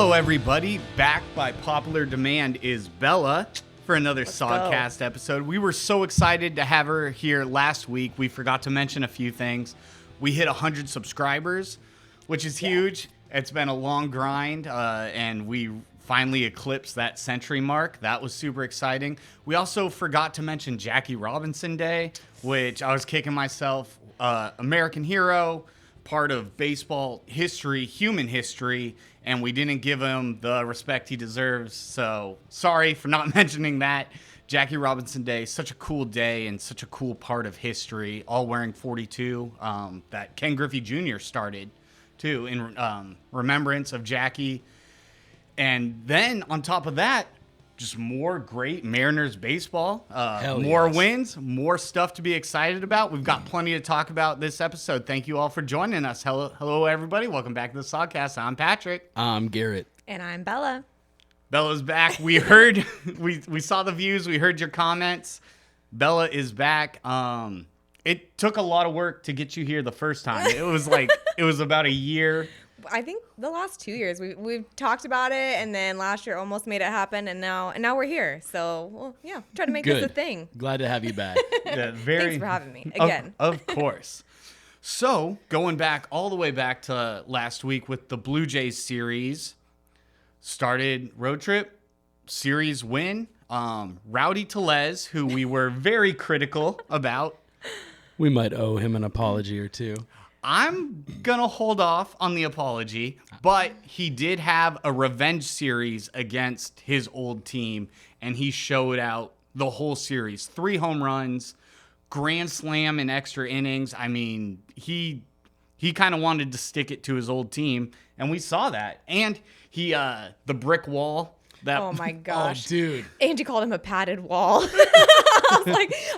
Hello, everybody. Back by popular demand is Bella for another Sogcast episode. We were so excited to have her here last week. We forgot to mention a few things. We hit 100 subscribers, which is huge. It's been a long grind, and we finally eclipsed that century mark. That was super exciting. We also forgot to mention Jackie Robinson Day, which I was kicking myself. American hero, part of baseball history, human history, and we didn't give him the respect he deserves. So sorry for not mentioning that. Jackie Robinson Day, such a cool day and such a cool part of history, all wearing 42 that Ken Griffey Jr. started too in remembrance of Jackie. And then on top of that, just more great Mariners baseball, more wins, more stuff to be excited about. We've got plenty to talk about this episode. Thank you all for joining us. Hello, everybody. Welcome back to the Sogcast. I'm Patrick. I'm Garrett. And I'm Bella. Bella's back. We heard, we saw the views. We heard your comments. Bella is back. It took a lot of work to get you here the first time. It was about a year. I think the last 2 years we've talked about it, and then last year almost made it happen, and now we're here. So try to make this a thing. Glad to have you back. Thanks for having me again. Of course. So going back all the way back to last week with the Blue Jays series, started road trip series win. Rowdy Tellez, who we were very critical about. We might owe him an apology or two. I'm going to hold off on the apology, but he did have a revenge series against his old team, and he showed out the whole series. 3 home runs, grand slam in extra innings. I mean, he kind of wanted to stick it to his old team, and we saw that. And he, the brick wall. Oh, my gosh. Oh, dude. Angie called him a padded wall.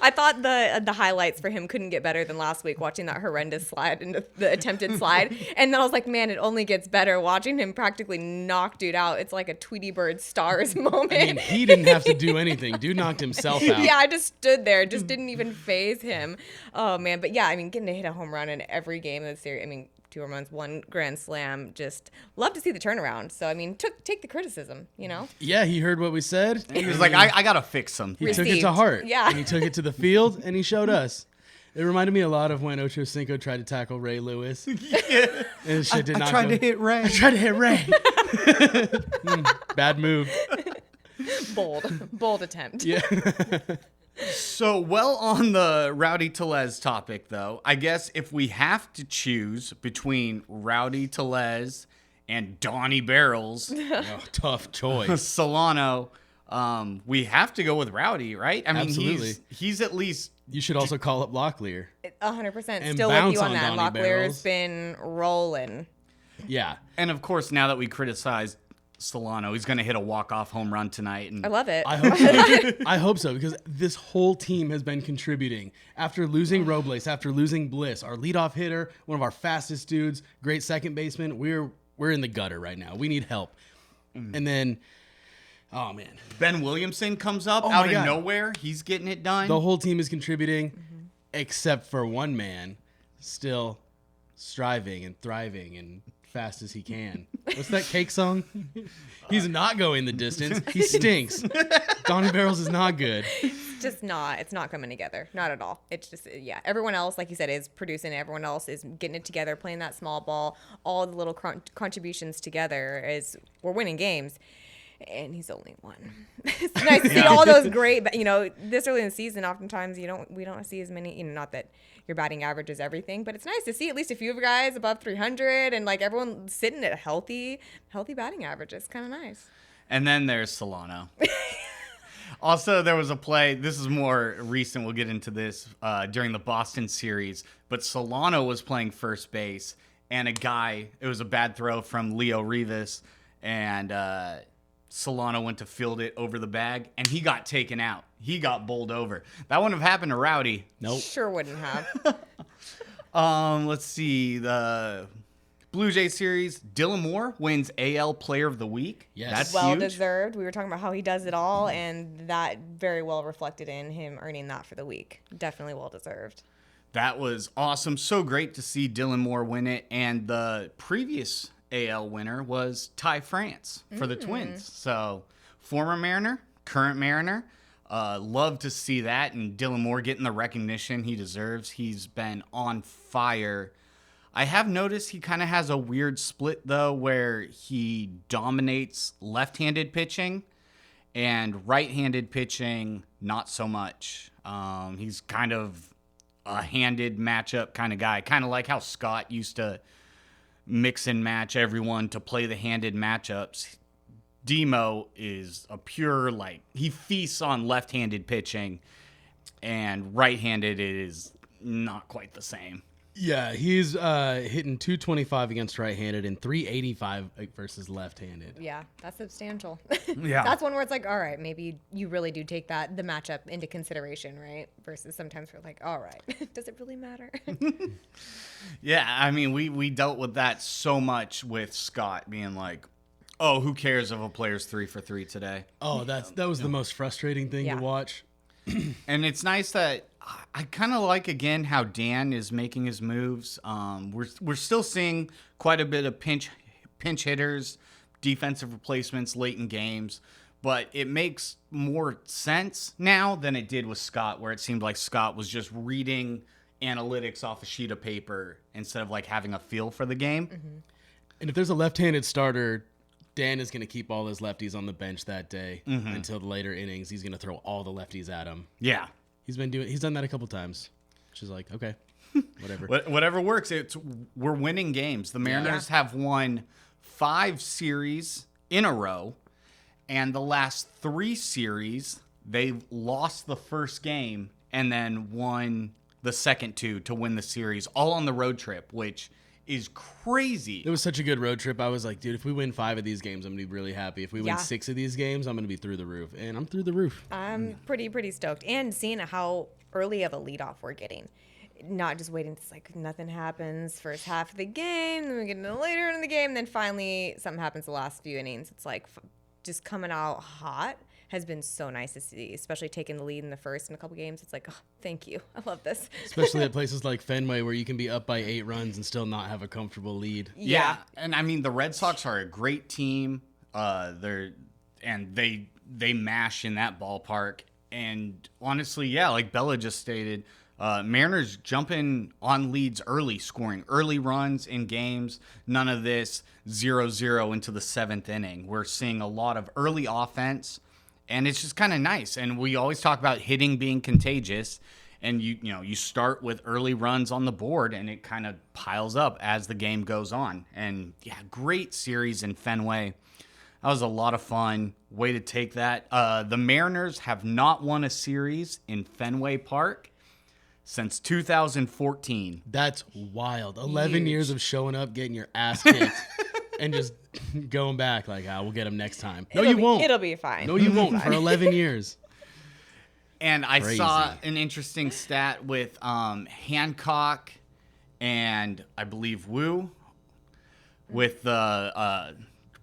I thought the highlights for him couldn't get better than last week, watching that horrendous slide into the attempted slide. And then I was like, man, it only gets better watching him practically knock dude out. It's like a Tweety Bird Stars moment. I mean, he didn't have to do anything. Dude knocked himself out. Yeah, I just stood there. Just didn't even faze him. Oh, man. But yeah, I mean, getting to hit a home run in every game of the series. I mean, 2 home runs, 1 grand slam. Just love to see the turnaround. So, I mean, take the criticism, you know? Yeah, he heard what we said. He was like, I got to fix some. He took it to heart. Yeah. And he took it to the field, and he showed us. It reminded me a lot of when Ocho Cinco tried to tackle Ray Lewis. Yeah. And shit did not I tried go. to hit Ray. I tried to hit Ray. Bad move. Bold attempt. Yeah. So, well, on the Rowdy Tellez topic, though, I guess if we have to choose between Rowdy Tellez and Donnie Barrels, Tough choice. Solano, we have to go with Rowdy, right? I mean, Absolutely. he's at least... You should also call up Locklear. 100%. And Still with bounce you on on that. Donnie Locklear's Barrels. been rolling. Yeah. And, of course, now that we criticized Solano, he's going to hit a walk-off home run tonight. And I love it. I hope so. I hope so, because this whole team has been contributing. After losing Robles, after losing Bliss, our leadoff hitter, one of our fastest dudes, great second baseman, we're in the gutter right now. We need help. And then, oh, man. Ben Williamson comes up Oh out my of God. nowhere. He's getting it done. The whole team is contributing, except for one man still striving and thriving and fast as he can. What's that Cake song? He's not going the distance. He stinks. Donnie Barrels is not good. It's not coming together. Not at all. It's just, everyone else, like you said, is producing. Everyone else is getting it together, playing that small ball. All the little contributions together we're winning games. And he's only one. It's nice to see all those great, this early in the season, oftentimes we don't see as many, not that your batting average is everything, but it's nice to see at least a few of guys above 300 and like everyone sitting at healthy batting average. It's kind of nice. And then there's Solano. Also, there was a play, this is more recent, we'll get into this, during the Boston series, but Solano was playing first base, and it was a bad throw from Leo Rivas, and Solano went to field it over the bag, and he got taken out. He got bowled over. That wouldn't have happened to Rowdy. Nope. Sure wouldn't have. Let's see, the Blue Jays series, Dylan Moore wins AL Player of the Week. Yes. That's Well huge. deserved. We were talking about how he does it all, and that very well reflected in him earning that for the week. Definitely well deserved. That was awesome. So great to see Dylan Moore win it. And the previous AL winner was Ty France for the Twins. So former Mariner, current Mariner. Love to see that, and Dylan Moore getting the recognition he deserves. He's been on fire. I have noticed he kind of has a weird split, though, where he dominates left-handed pitching and right-handed pitching, not so much. He's kind of a handed matchup kind of guy, kind of like how Scott used to mix and match everyone to play the handed matchups. Demo is a pure, he feasts on left-handed pitching, and right-handed is not quite the same. Yeah, he's hitting 225 against right-handed and 385 versus left-handed. Yeah, that's substantial. Yeah. That's one where it's like, all right, maybe you really do take the matchup into consideration, right? Versus sometimes we're like, all right, does it really matter? Yeah, I mean, we dealt with that so much with Scott being like, oh, who cares if a player's 3 for 3 today? Oh, that was the most frustrating thing to watch. And it's nice that I kind of like, again, how Dan is making his moves. We're still seeing quite a bit of pinch hitters, defensive replacements late in games, but it makes more sense now than it did with Scott, where it seemed like Scott was just reading analytics off a sheet of paper instead of having a feel for the game. Mm-hmm. And if there's a left-handed starter, Dan is going to keep all his lefties on the bench that day until the later innings. He's going to throw all the lefties at him. Yeah. He's done that a couple times. Which is like, okay, whatever. Whatever works. We're winning games. The Mariners have won 5 series in a row, and the last 3 series they've lost the first game and then won the second 2 to win the series, all on the road trip, which is crazy. It was such a good road trip. I was like, dude, if we win 5 of these games, I'm going to be really happy. If we win 6 of these games, I'm going to be through the roof. And I'm through the roof. I'm pretty stoked. And seeing how early of a leadoff we're getting. Not just waiting. It's like nothing happens first half of the game. Then we get into later in the game. Then finally something happens the last few innings. It's like just coming out hot has been so nice to see, especially taking the lead in the first in a couple games. It's like, oh, thank you. I love this. Especially at places like Fenway where you can be up by 8 runs and still not have a comfortable lead. Yeah. And I mean, the Red Sox are a great team. They mash in that ballpark. And honestly, like Bella just stated, Mariners jumping on leads early, scoring early runs in games. None of this 0-0 into the 7th inning. We're seeing a lot of early offense. And it's just kind of nice. And we always talk about hitting being contagious. And you start with early runs on the board, and it kind of piles up as the game goes on. And yeah, great series in Fenway. That was a lot of fun. Way to take that. The Mariners have not won a series in Fenway Park since 2014. That's wild. 11 years of showing up, getting your ass kicked, and just going back like, we'll get them next time. No, you won't. It'll be fine. No, you won't for 11 years. And I Crazy. saw an interesting stat with Hancock and I believe Wu with the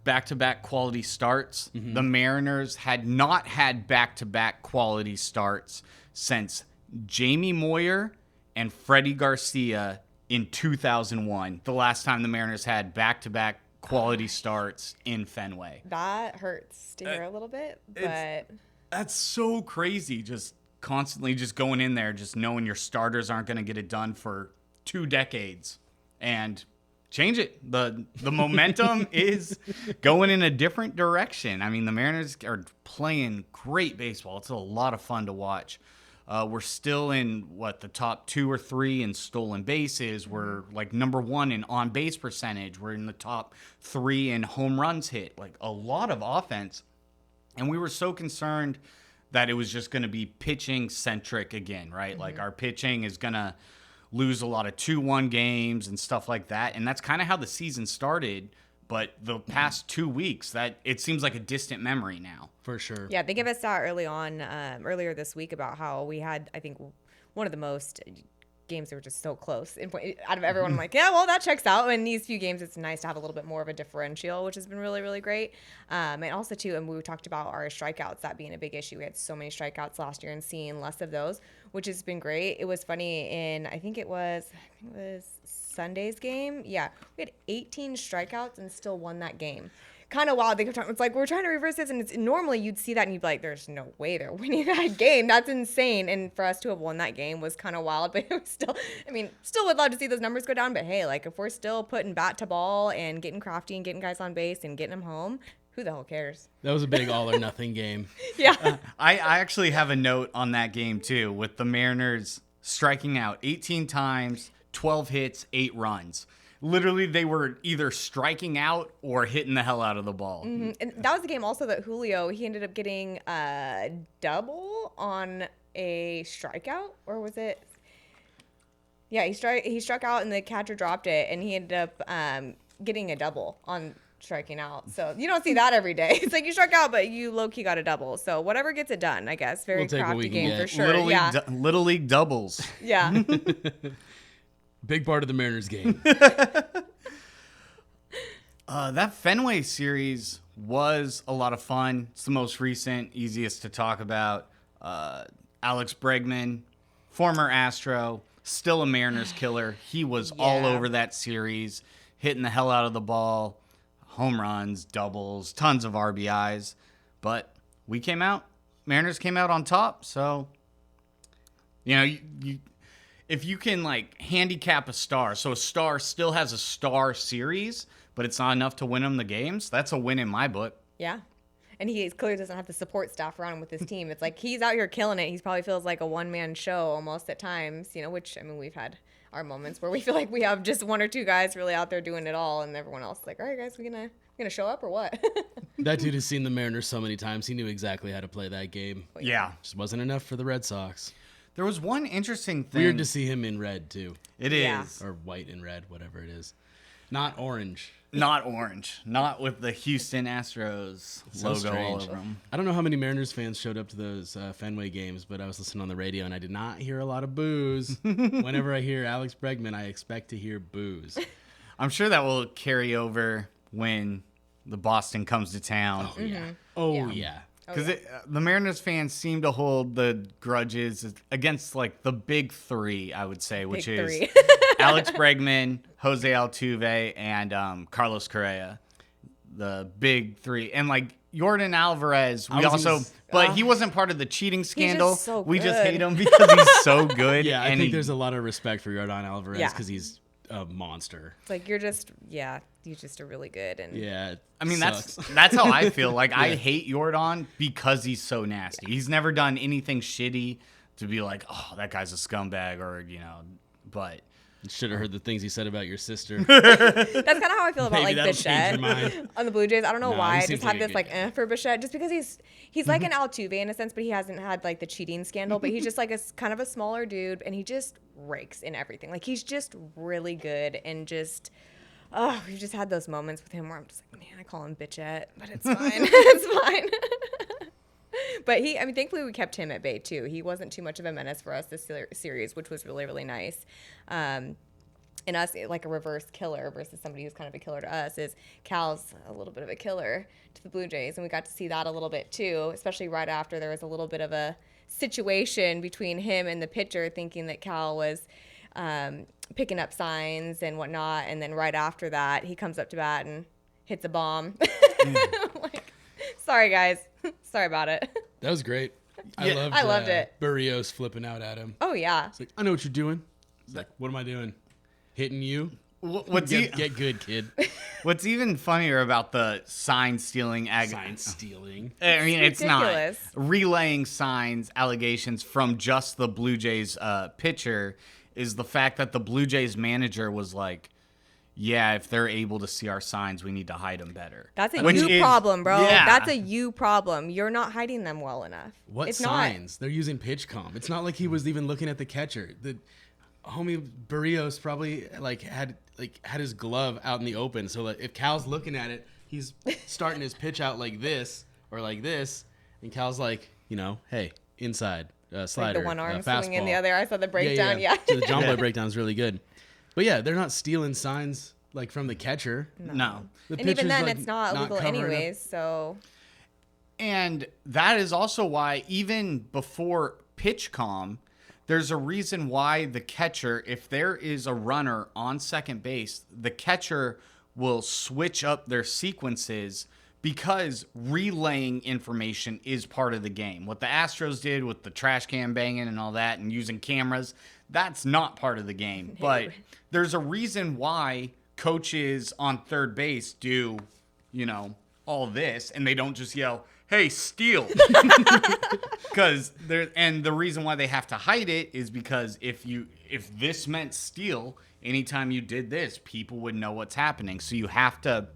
back-to-back quality starts. Mm-hmm. The Mariners had not had back-to-back quality starts since Jamie Moyer and Freddie Garcia in 2001. The last time the Mariners had back-to-back quality starts in Fenway. That hurts to hear a little bit, but that's so crazy. Just constantly just going in there, just knowing your starters aren't going to get it done for 2 decades, and change it. The momentum is going in a different direction. I mean, the Mariners are playing great baseball. It's a lot of fun to watch. We're still in the top 2 or 3 in stolen bases. We're number 1 in on base percentage. We're in the top 3 in home runs hit. A lot of offense. And we were so concerned that it was just going to be pitching centric again, right? Mm-hmm. Our pitching is going to lose a lot of 2-1 games and stuff like that. And that's kind of how the season started. But the past 2 weeks, that it seems like a distant memory now. For sure. Yeah, they gave us that earlier this week about how we had, I think, one of the most games that were just so close. Out of everyone, I'm like, yeah, well, that checks out. In these few games, it's nice to have a little bit more of a differential, which has been really, really great. And also, too, and we talked about our strikeouts, that being a big issue. We had so many strikeouts last year and seeing less of those, which has been great. It was funny I think it was Sunday's game. Yeah, we had 18 strikeouts and still won that game. Kind of wild. It's like we're trying to reverse this, and it's normally you'd see that and you'd be like, "There's no way they're winning that game. That's insane." And for us to have won that game was kind of wild. But it was still, still would love to see those numbers go down. But hey, like if we're still putting bat to ball and getting crafty and getting guys on base and getting them home, who the hell cares? That was a big all or nothing game. Yeah. I actually have a note on that game too, with the Mariners striking out 18 times, 12 hits, 8 runs. Literally, they were either striking out or hitting the hell out of the ball. Mm-hmm. And that was the game also that Julio, he ended up getting a double on a strikeout, or was it? Yeah, he struck out and the catcher dropped it, and he ended up getting a double on striking out. So you don't see that every day. It's like you struck out, but you low-key got a double. So whatever gets it done, I guess. Very crafty game for sure. Little League doubles. Yeah. Big part of the Mariners game. That Fenway series was a lot of fun. It's the most recent, easiest to talk about. Alex Bregman, former Astro, still a Mariners killer. He was all over that series, hitting the hell out of the ball, home runs, doubles, tons of RBIs. But Mariners came out on top. So, if you can like handicap a star, so a star still has a star series, but it's not enough to win them the games, that's a win in my book. Yeah. And he clearly doesn't have the support staff around him with his team. It's like he's out here killing it. He probably feels like a one-man show almost at times, which, we've had our moments where we feel like we have just one or two guys really out there doing it all, and everyone else is like, all right, guys, we gonna show up or what? That dude has seen the Mariners so many times. He knew exactly how to play that game. Yeah. Just wasn't enough for the Red Sox. There was one interesting thing. Weird to see him in red, too. It is. Or white and red, whatever it is. Not orange. Not orange. Not with the Houston Astros logo all over them. I don't know how many Mariners fans showed up to those Fenway games, but I was listening on the radio, and I did not hear a lot of boos. Whenever I hear Alex Bregman, I expect to hear boos. I'm sure that will carry over when the Boston comes to town. Oh, yeah. Mm-hmm. Oh, yeah. Because the Mariners fans seem to hold the grudges against like the big three, I would say, which is Alex Bregman, Jose Altuve, and Carlos Correa. The big three. And like Yordan Alvarez, but he wasn't part of the cheating scandal. Just so we just good. hate him because he's so good. Yeah, I think there's a lot of respect for Yordan Alvarez because he's a monster. It's like you just are really good. And yeah, that's how I feel. Like I hate Yordan because he's so nasty. He's never done anything shitty to be like, oh, that guy's a scumbag, or but should have heard the things he said about your sister. That's kind of how I feel about Maybe like that'll change your Bichette mind. on the Blue Jays. I don't know No, why. he I seems just have like a this good like for Bichette, just because he's like an Altuve in a sense, but he hasn't had like the cheating scandal. But he's just like kind of a smaller dude, and he just rakes in everything. Like he's just really good, and just we've just had those moments with him where I'm just like, man, I call him Bichette, but it's fine. It's fine. But thankfully we kept him at bay too. He wasn't too much of a menace for us this series, which was really, really nice. And us, like a reverse killer versus somebody who's kind of a killer to us, is Cal's a little bit of a killer to the Blue Jays. And we got to see that a little bit too, especially right after there was a little bit of a situation between him and the pitcher, thinking that Cal was picking up signs and whatnot. And then right after that, he comes up to bat and hits a bomb. Like, sorry, guys. Sorry about it. That was great. Yeah, I loved it. Barrios flipping out at him. Oh, yeah. It's like, I know what you're doing. He's like, what am I doing? Hitting you? Get good, kid. What's even funnier about the sign stealing Sign stealing. it's not ridiculous. relaying signs allegations from just the Blue Jays pitcher is the fact that the Blue Jays manager was like, yeah, if they're able to see our signs, we need to hide them better. That's a problem, bro. Yeah. That's a you problem. You're not hiding them well enough. What it's signs? They're using pitch comp. It's not like he was even looking at the catcher. The homie Barrios probably had his glove out in the open. So like if Cal's looking at it, he's starting his pitch out like this or like this, and Cal's like, hey, inside slider, Like the one arm fastball. swinging the other. I saw the breakdown. Yeah. So the John Boy breakdown is really good. But yeah, they're not stealing signs like from the catcher. No. The And even pitcher's, then, like, it's not illegal covering up. anyways. So And that is also why even before PitchCom, there's a reason why the catcher, if there is a runner on second base, the catcher will switch up their sequences because relaying information is part of the game. What the Astros did with the trash can banging and all that and using cameras, that's not part of the game. But there's a reason why coaches on third base do, all this, and they don't just yell, "Hey, steal!" Because the reason why they have to hide it is because if this meant steal, anytime you did this, people would know what's happening. So you have to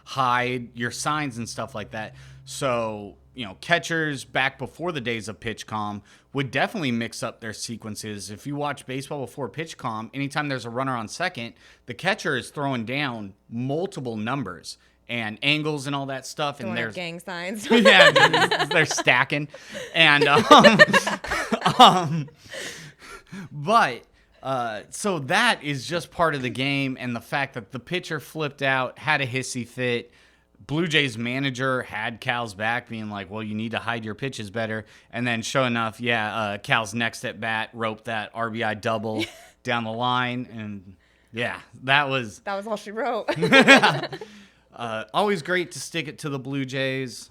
hide your signs and stuff like that. So, catchers back before the days of PitchCom would definitely mix up their sequences. If you watch baseball before PitchCom, anytime there's a runner on second, the catcher is throwing down multiple numbers and angles and all that stuff. Throwing and up there's gang signs. yeah, they're stacking. And but so that is just part of the game, and the fact that the pitcher flipped out, had a hissy fit. Blue Jays manager had Cal's back, being like, "Well, you need to hide your pitches better." And then, sure enough, Cal's next at bat roped that RBI double down the line, and that was all she wrote. always great to stick it to the Blue Jays.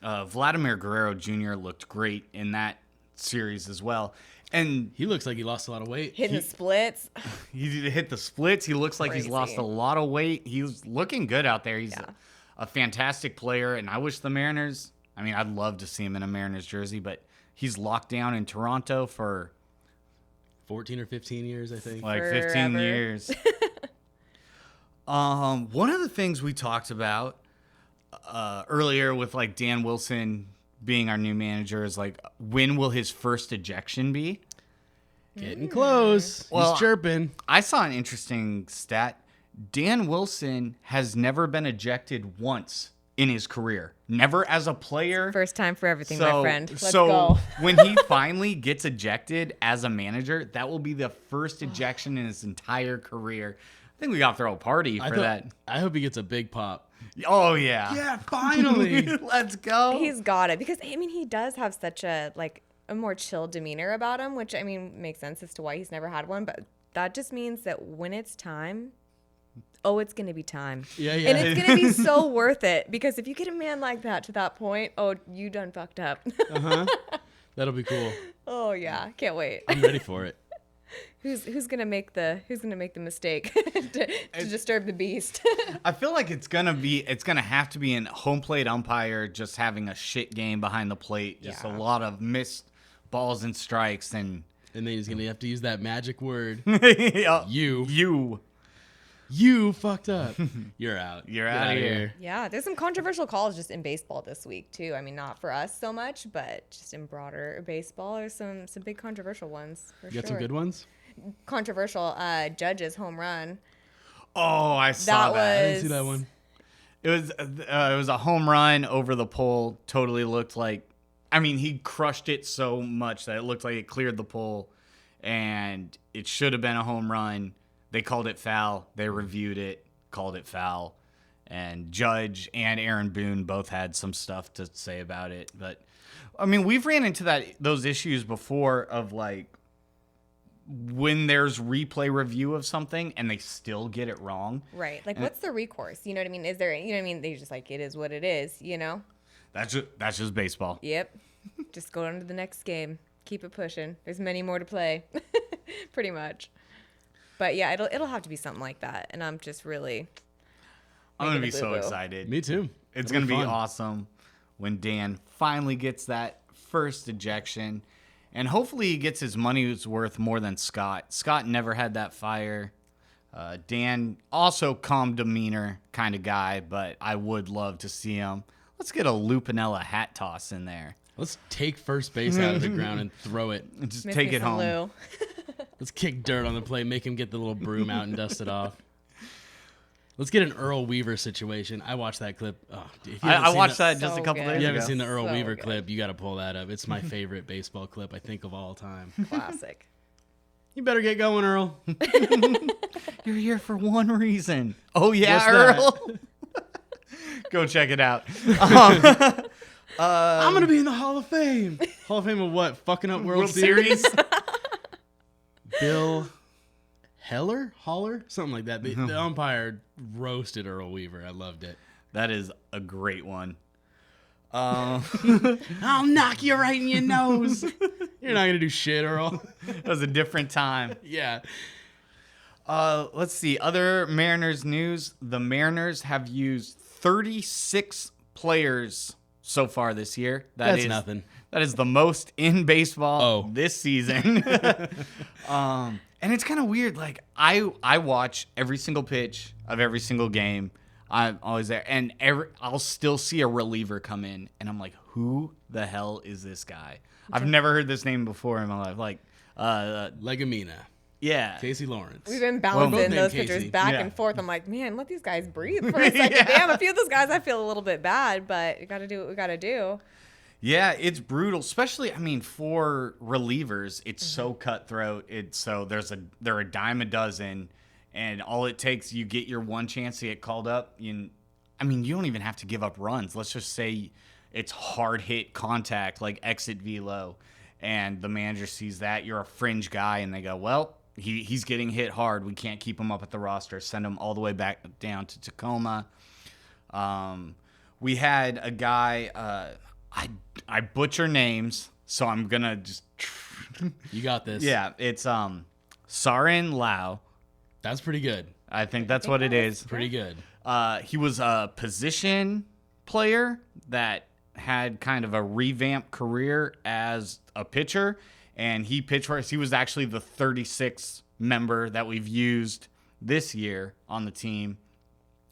Vladimir Guerrero Jr. looked great in that series as well. And he looks like he lost a lot of weight. Hitting the splits. He hit the splits. He looks like he's lost a lot of weight. He's looking good out there. He's a fantastic player. And I wish the Mariners, I'd love to see him in a Mariners jersey, but he's locked down in Toronto for 14 or 15 years, I think. Like 15 years. One of the things we talked about earlier with like Dan Wilson being our new manager is like, when will his first ejection be? Getting close. Well, he's chirping. I saw an interesting stat. Dan Wilson has never been ejected once in his career. Never as a player. First time for everything, my friend. Let's so go. When he finally gets ejected as a manager, that will be the first ejection in his entire career. I think we got to throw a party for that. I hope he gets a big pop. Oh, yeah. Yeah, finally. Let's go. He's got it. Because, he does have such a more chill demeanor about him, which, makes sense as to why he's never had one. But that just means that when it's time, it's going to be time. Yeah. And it's going to be so worth it. Because if you get a man like that to that point, you done fucked up. Uh-huh. That'll be cool. Oh, yeah. Can't wait. I'm ready for it. Who's gonna make the mistake to disturb the beast? I feel like it's gonna have to be an home plate umpire just having a shit game behind the plate, just a lot of missed balls and strikes, and then he's gonna have to use that magic word. You fucked up. You're out. You're out of here. Yeah, there's some controversial calls just in baseball this week too. Not for us so much, but just in broader baseball, there's some big controversial ones. For You got some good ones? Controversial. Judge's home run. Oh, I saw that. I didn't see that one. It was a home run over the pole. Totally looked like, he crushed it so much that it looked like it cleared the pole, and it should have been a home run. They called it foul. They reviewed it, called it foul. And Judge and Aaron Boone both had some stuff to say about it. But, we've ran into those issues before of, like, when there's replay review of something and they still get it wrong. Right. What's the recourse? You know what I mean? Is there, they just it is what it is, That's just baseball. Yep. Just go on to the next game. Keep it pushing. There's many more to play. Pretty much. But yeah, it'll have to be something like that, and I'm just really. I'm gonna be so excited. Me too. It's gonna be awesome when Dan finally gets that first ejection, and hopefully he gets his money's worth more than Scott. Scott never had that fire. Dan also calm demeanor kind of guy, but I would love to see him. Let's get a Lupinella hat toss in there. Let's take first base out of the ground and throw it. And just take it home. Lou. Let's kick dirt on the plate, make him get the little broom out and dust it off. Let's get an Earl Weaver situation. I watched that clip. Oh, dude, I watched that just a couple good. days ago. You haven't seen the Earl So Weaver good. clip, you got to pull that up. It's my favorite baseball clip, I think, of all time. Classic. You better get going, Earl. You're here for one reason. Oh, yeah, What's Earl. Go check it out. I'm going to be in the Hall of Fame. Hall of Fame of what? Fucking up World Series? Bill Holler, something like that. The umpire roasted Earl Weaver. I loved it. That is a great one. I'll knock you right in your nose. You're not gonna do shit, Earl. That was a different time. Yeah. Let's see. Other Mariners news. The Mariners have used 36 players so far this year. That's nothing. That is the most in baseball this season. And it's kind of weird. Like I watch every single pitch of every single game. I'm always there, and I'll still see a reliever come in, and I'm like, who the hell is this guy? I've never heard this name before in my life. Like, Legumina. Yeah. Casey Lawrence. We've been balancing those Casey. pitchers back and forth. I'm like, man, let these guys breathe for a second. Damn, a few of those guys I feel a little bit bad, but you got to do what we got to do. Yeah, it's brutal, especially for relievers. It's so cutthroat. They're a dime a dozen, and all it takes, you get your one chance to get called up. You don't even have to give up runs. Let's just say it's hard hit contact, like exit velo, and the manager sees that you're a fringe guy, and they go, well, he's getting hit hard. We can't keep him up at the roster. Send him all the way back down to Tacoma. We had a guy. I butcher names, so I'm gonna just. You got this. Yeah, it's Sarin Lau. That's pretty good. I think that's what it is. Pretty good. He was a position player that had kind of a revamped career as a pitcher, and he pitched for us. He was actually the 36th member that we've used this year on the team,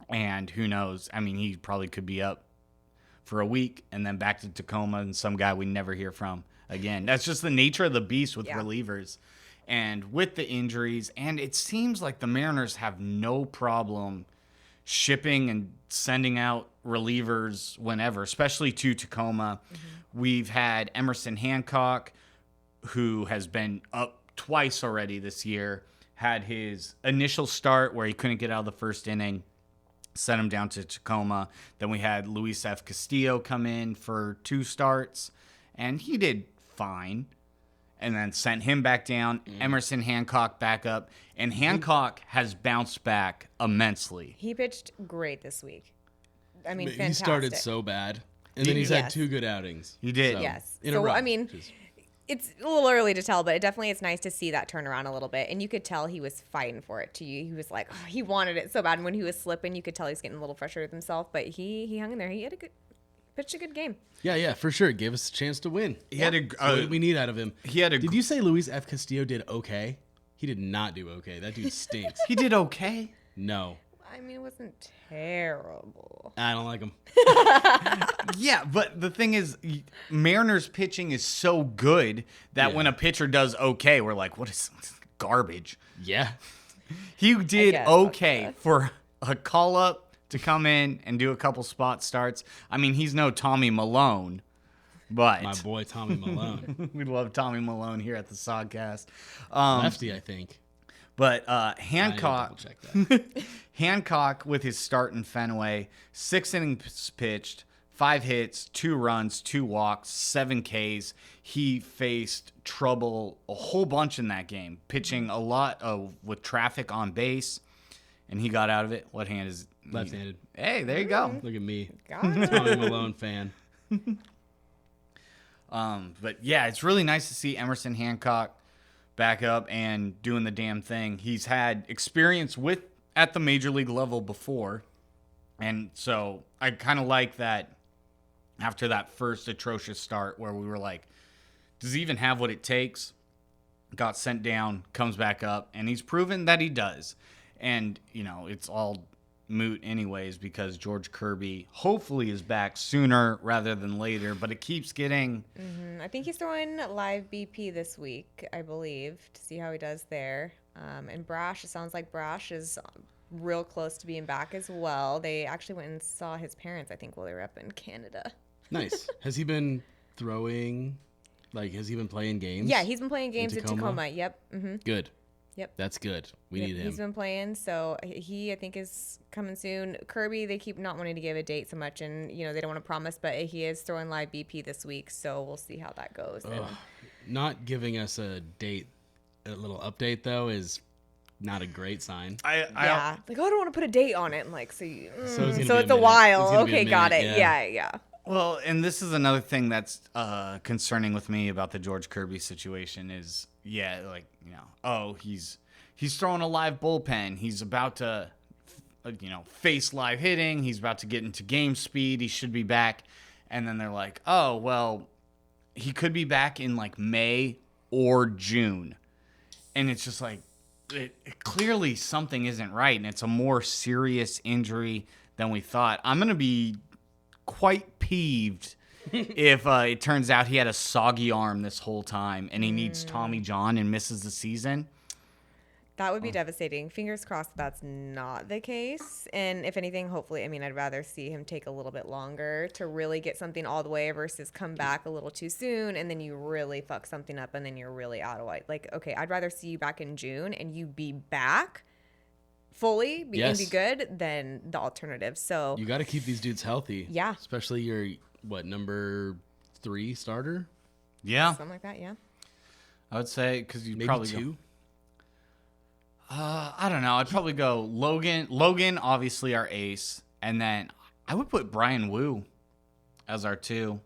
and who knows? He probably could be up for a week and then back to Tacoma and some guy we never hear from again. That's just the nature of the beast with relievers. And with the injuries, and it seems like the Mariners have no problem shipping and sending out relievers whenever, especially to Tacoma. We've had Emerson Hancock, who has been up twice already this year, had his initial start where he couldn't get out of the first inning, sent him down to Tacoma. Then we had Luis F. Castillo come in for 2 starts, and he did fine. And then sent him back down. Emerson Hancock back up. And Hancock has bounced back immensely. He pitched great this week. Fantastic. He started so bad, and then he's had 2 good outings. He did. Yes. In a row. It's a little early to tell, but it's nice to see that turnaround a little bit. And you could tell he was fighting for it, too. He was like, he wanted it so bad. And when he was slipping, you could tell he was getting a little frustrated with himself. But he hung in there. He had pitched a good game. Yeah, for sure. It gave us a chance to win. He had what we need out of him. Did you say Luis F. Castillo did okay? He did not do okay. That dude stinks. He did okay. No. It wasn't terrible. I don't like him. Yeah, but the thing is, Mariners pitching is so good that when a pitcher does okay, we're like, what is garbage? Yeah. He did okay for a call-up to come in and do a couple spot starts. He's no Tommy Malone, but my boy Tommy Malone. We love Tommy Malone here at the Sogcast. Lefty, I think. But Hancock, check Hancock with his start in Fenway, 6 innings pitched, 5 hits, 2 runs, 2 walks, 7 Ks. He faced trouble a whole bunch in that game, pitching a lot with traffic on base, and he got out of it. What hand is left-handed? Hey, there you go. Look at me, Tommy Malone fan. But yeah, it's really nice to see Emerson Hancock back up and doing the damn thing. He's had experience at the major league level before, and so I kind of like that. After that first atrocious start where we were like, does he even have what it takes? Got sent down, comes back up, and he's proven that he does. And, it's all moot anyways because George Kirby hopefully is back sooner rather than later, but it keeps getting... I think he's throwing live BP this week, I believe, to see how he does there. And Brash, it sounds like Brash is real close to being back as well. They actually went and saw his parents, I think, while they were up in Canada. Nice. Has he been throwing? Has he been playing games? Yeah, he's been playing games in Tacoma. Yep. Mm-hmm. Good. Yep. That's good. We need him. He's been playing, so he, I think, is coming soon. Kirby, they keep not wanting to give a date so much, and, they don't want to promise, but he is throwing live BP this week, so we'll see how that goes. Not giving us a date a little update though is not a great sign. Yeah. Like, oh, I don't want to put a date on it. And like, so it's so gonna be it's a a minute. while. It's gonna be a Okay, got minute, it. yeah. Yeah. Well, and this is another thing that's concerning with me about the George Kirby situation is, he's throwing a live bullpen. He's about to, face live hitting. He's about to get into game speed. He should be back. And then they're like, oh, well, he could be back in like May or June. And it's just like, clearly something isn't right. And it's a more serious injury than we thought. I'm going to be quite peeved if it turns out he had a soggy arm this whole time and he needs Tommy John and misses the season. That would be devastating. Fingers crossed that's not the case. And if anything, hopefully, I'd rather see him take a little bit longer to really get something all the way versus come back a little too soon and then you really fuck something up and then you're really out of it. Like, okay, I'd rather see you back in June and you be back fully and be good than the alternative. So You got to keep these dudes healthy. Yeah. Especially your, number 3 starter? Yeah. something like that, yeah. I would say because you Maybe probably 2? I don't know. I'd probably go Logan. Logan, obviously our ace, and then I would put Brian Wu as our 2.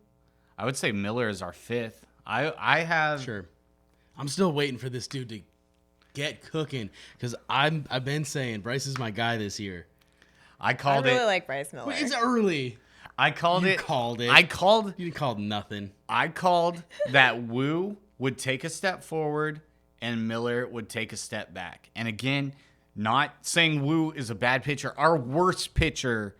I would say Miller is our 5th. I have Sure. I'm still waiting for this dude to get cooking because I've been saying Bryce is my guy this year. I I called really it. like Bryce Miller. Wait, it's early. I called You it. called it. You called nothing. I called that Wu would take a step forward and Miller would take a step back. And again, not saying Wu is a bad pitcher. Our worst pitcher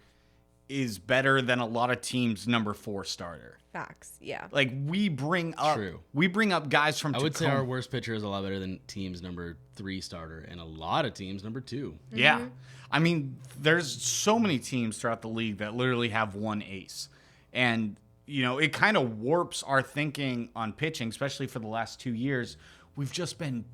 is better than a lot of teams' number 4 starter. Facts, yeah. Like we bring up guys from I would say Tacoma. our worst pitcher is a lot better than team's number 3 starter and a lot of teams number 2. Yeah. I mean, there's so many teams throughout the league that literally have one ace. And, it kind of warps our thinking on pitching, especially for the last 2 years. We've just been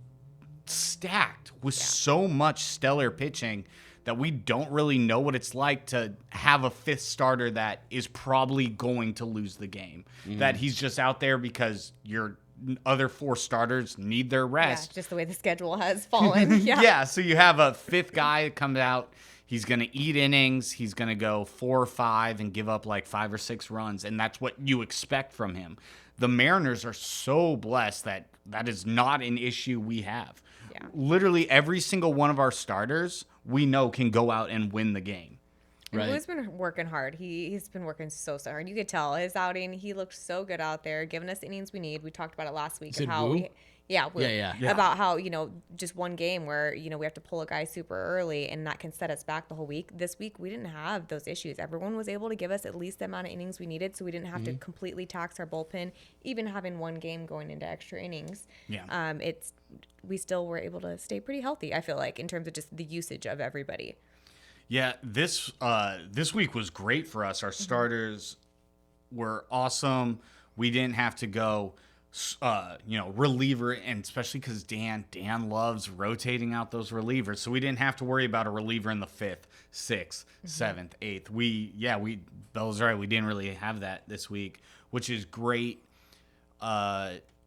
stacked with so much stellar pitching that we don't really know what it's like to have a 5th starter that is probably going to lose the game. That he's just out there because your other 4 starters need their rest. Yeah, just the way the schedule has fallen. Yeah. Yeah, so you have a 5th guy that comes out. He's going to eat innings. He's going to go 4 or 5 and give up like 5 or 6 runs, and that's what you expect from him. The Mariners are so blessed that that is not an issue we have. Yeah. Literally every single one of our starters we know can go out and win the game. Right. Wu's been working hard. He's been working so hard. You could tell his outing. He looked so good out there, giving us the innings we need. We talked about it last week You of said how Wu? Wu. Yeah. About how, just one game where, we have to pull a guy super early and that can set us back the whole week. This week, we didn't have those issues. Everyone was able to give us at least the amount of innings we needed, so we didn't have to completely tax our bullpen, even having one game going into extra innings. Yeah. We still were able to stay pretty healthy, I feel like, in terms of just the usage of everybody. Yeah, this week was great for us. Our starters were awesome. We didn't have to go reliever, and especially because Dan loves rotating out those relievers, so we didn't have to worry about a reliever in the 5th, 6th, 7th, 8th. Bella's right, we didn't really have that this week, which is great,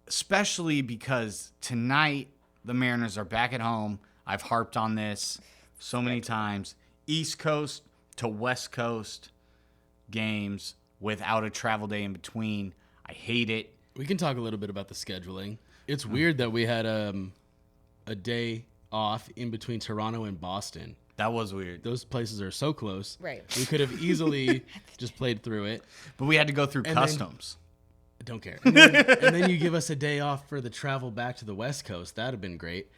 especially because tonight the Mariners are back at home. I've harped on this so many times. East Coast to West Coast games without a travel day in between. I hate it. We can talk a little bit about the scheduling. It's weird that we had a day off in between Toronto and Boston. That was weird. Those places are so close. Right. We could have easily just played through it. But we had to go through And customs. I don't care. And then you give us a day off for the travel back to the West Coast. That would have been great.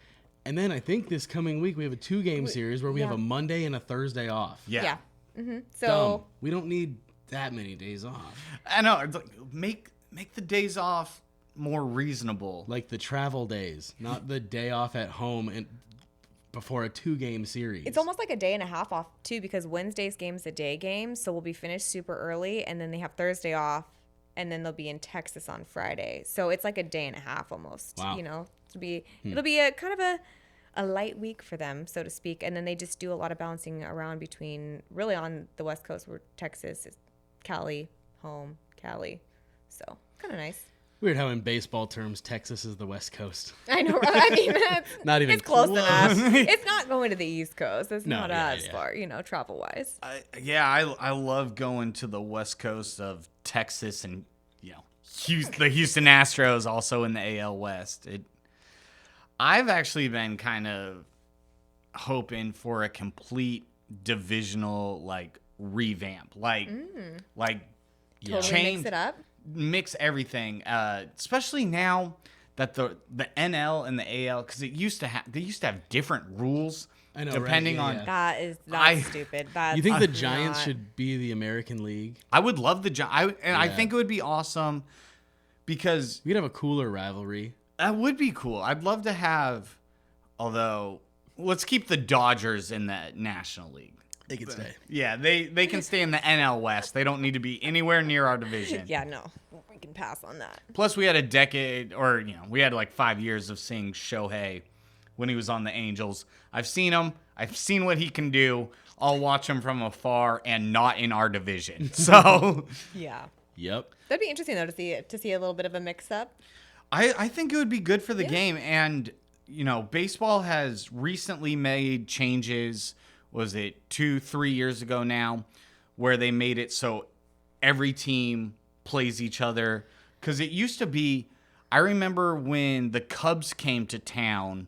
And then I think this coming week we have a 2-game series where we have a Monday and a Thursday off. Yeah. So Dumb. We don't need that many days off. I know. It's like, make the days off more reasonable. Like the travel days, not the day off at home and before a 2-game series. it's almost like a day and a half off too, because Wednesday's game's a day game, so we'll be finished super early, and then they have Thursday off, and then they'll be in Texas on Friday. So it's like a day and a half almost. Wow. It'll be a kind of a light week for them, so to speak, and then they just do a lot of bouncing around between really on the West Coast where Texas is Cali, home, Cali. So kind of nice. Weird how in baseball terms, Texas is the West Coast. I know. I mean, Not even it's close close. enough. It's not going to the East Coast. It's No, not yeah, as far, travel wise. I love going to the West Coast of Texas and the Houston Astros also in the AL West. I've actually been kind of hoping for a complete divisional revamp, Totally change, mix it up. mix everything, especially now that the NL and the AL, because they used to have different rules. I know, depending right? on. That's stupid. You think the Giants should be the American League? I would love the Giants, I think it would be awesome because We could have a cooler rivalry. that would be cool. I'd love to have, although let's keep the Dodgers in the National League. They could stay. Yeah, they can stay in the NL West. They don't need to be anywhere near our division. Yeah, no. We can pass on that. Plus, we had a decade, or we had 5 years of seeing Shohei when he was on the Angels. I've seen him. I've seen what he can do. I'll watch him from afar and not in our division. So, Yeah. Yep. That'd be interesting though to see a little bit of a mix up. I think it would be good for the game. And baseball has recently made changes. Was it 2-3 years ago now, where they made it so every team plays each other? Because it used to be, I remember when the Cubs came to town,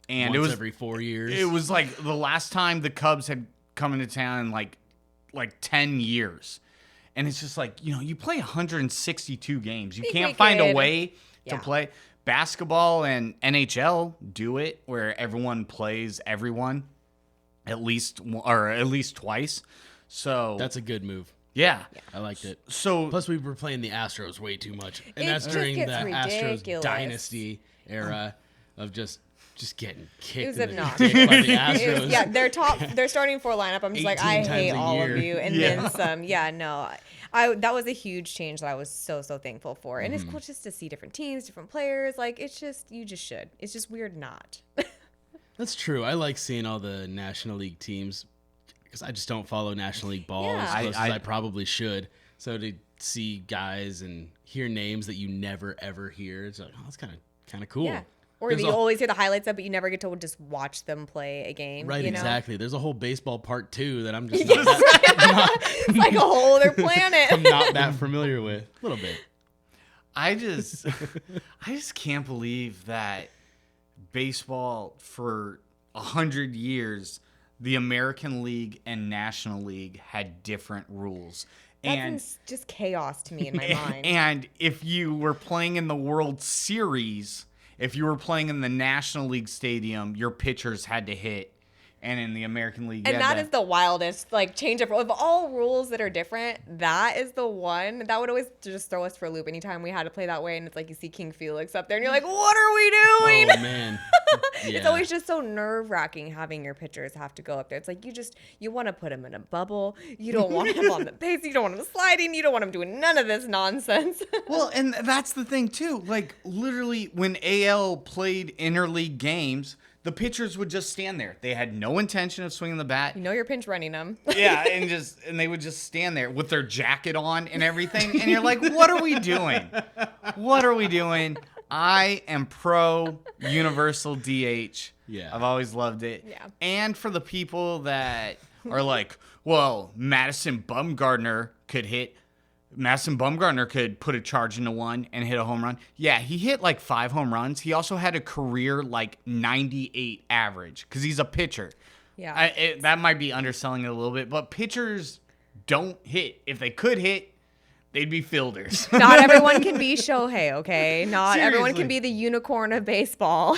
and Once it was every 4 years. It was the last time the Cubs had come into town in like 10 years. And it's just you play 162 games. You can't find a way to play. Basketball and NHL do it where everyone plays everyone at least twice. So That's a good move. yeah. I liked it. So Plus, we were playing the Astros way too much, and It that's just during the gets Astros ridiculous. dynasty era of just getting kicked. It was in the obnoxious. dick by the It Astros. was, their starting four lineup. I'm just like, 18 I times hate a all year. of you, and Yeah. then some. Yeah, no, that was a huge change that I was so thankful for, and it's cool just to see different teams, different players. It's just you just should. It's just weird not. That's true. I like seeing all the National League teams because I just don't follow National League ball Yeah. as close as I I probably should. So to see guys and hear names that you never ever hear, it's like, oh, that's kind of cool. Yeah. Or There's you a- always hear the highlights of, but you never get to just watch them play a game. Right, you know? exactly. There's a whole baseball part 2 that I'm just It's like a whole other planet. I'm not that familiar with. A little bit. I just can't believe that baseball for 100 years, the American League and National League had different rules. That's just chaos to me in my mind. And if you were playing in the World Series, if you were playing in the National League stadium, your pitchers had to hit. And in the American League, And that is the wildest, change of all rules that are different. That is the one that would always just throw us for a loop anytime we had to play that way. And it's like you see King Felix up there, and you're like, "What are we doing?" Oh man. It's Yeah. always just so nerve-wracking having your pitchers have to go up there. It's like you want to put him in a bubble. You don't want him on the base. You don't want him sliding. You don't want him doing none of this nonsense. Well, and that's the thing too. Literally, when AL played interleague games, the pitchers would just stand there. They had no intention of swinging the bat. You know you're pinch running them. Yeah, and they would just stand there with their jacket on and everything. And you're like, what are we doing? What are we doing? I am pro universal DH. Yeah. I've always loved it. Yeah. And for the people that are like, well, Madison Bumgarner could put a charge into one and hit a home run. Yeah, he hit 5 home runs. He also had a career 98 average because he's a pitcher. Yeah. That might be underselling it a little bit, but pitchers don't hit. If they could hit, they'd be fielders. Not everyone can be Shohei, okay? Not everyone Seriously. can be the unicorn of baseball.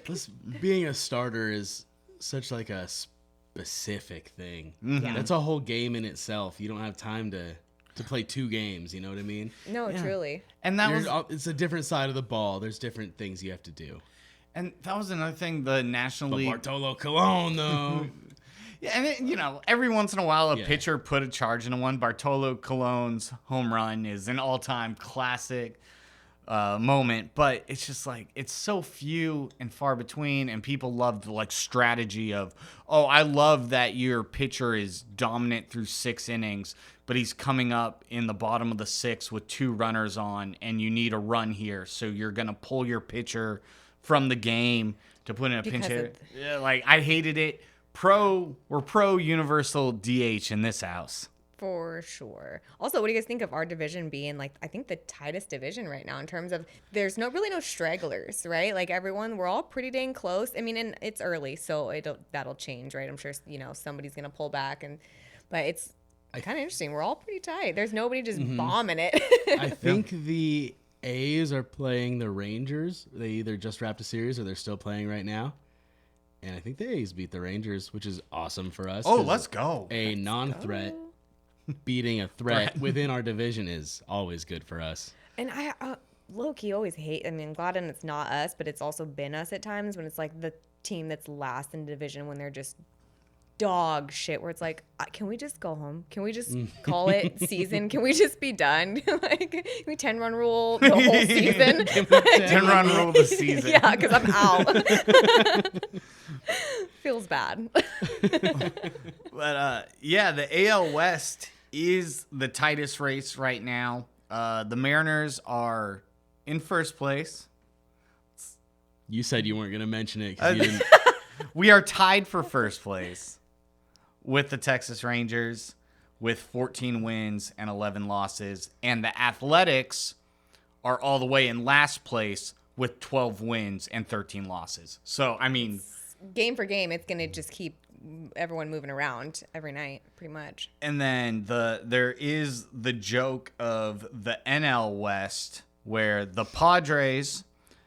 This being a starter is such a specific thing. Yeah. That's a whole game in itself. You don't have time to play 2 games, you know what I mean? No, truly. And that was It's a different side of the ball. There's different things you have to do. another thing the National But League. Bartolo Colon, though. Yeah, and every once in a while a Yeah. pitcher put a charge into one. Bartolo Colon's home run is an all-time classic. moment, but it's just like it's so few and far between, and people love the like strategy of, oh, I love that your pitcher is dominant through 6 innings, but he's coming up in the bottom of the 6th with 2 runners on, and you need a run here, so you're gonna pull your pitcher from the game to put in a pinch hit. Yeah, like I hated it. We're pro universal DH in this house. For sure. Also, what do you guys think of our division being like, I think the tightest division right now in terms of there's really no stragglers, right? Like we're all pretty dang close. I mean, and it's early, so that'll change, right? I'm sure, somebody's going to pull back but it's kind of interesting. We're all pretty tight. There's nobody just bombing it. I think the A's are playing the Rangers. They either just wrapped a series or they're still playing right now. And I think the A's beat the Rangers, which is awesome for us. Oh, let's go. A non-threat beating a threat within our division is always good for us. And I low-key always hate, I'm glad and it's not us, but it's also been us at times when it's like the team that's last in the division when they're just dog shit, where it's like, can we just go home? Can we just call it season? Can we just be done? Like, can we 10-run rule the whole season? 10-run rule the season. Yeah, because I'm out. Feels bad. But the AL West is the tightest race right now. The Mariners are in first place. You said you weren't going to mention it because you didn't. We are tied for first place with the Texas Rangers with 14 wins and 11 losses. And the Athletics are all the way in last place with 12 wins and 13 losses. So, I mean, game for game, it's going to just keep everyone moving around every night, pretty much. And then there is the joke of the NL West, where the Padres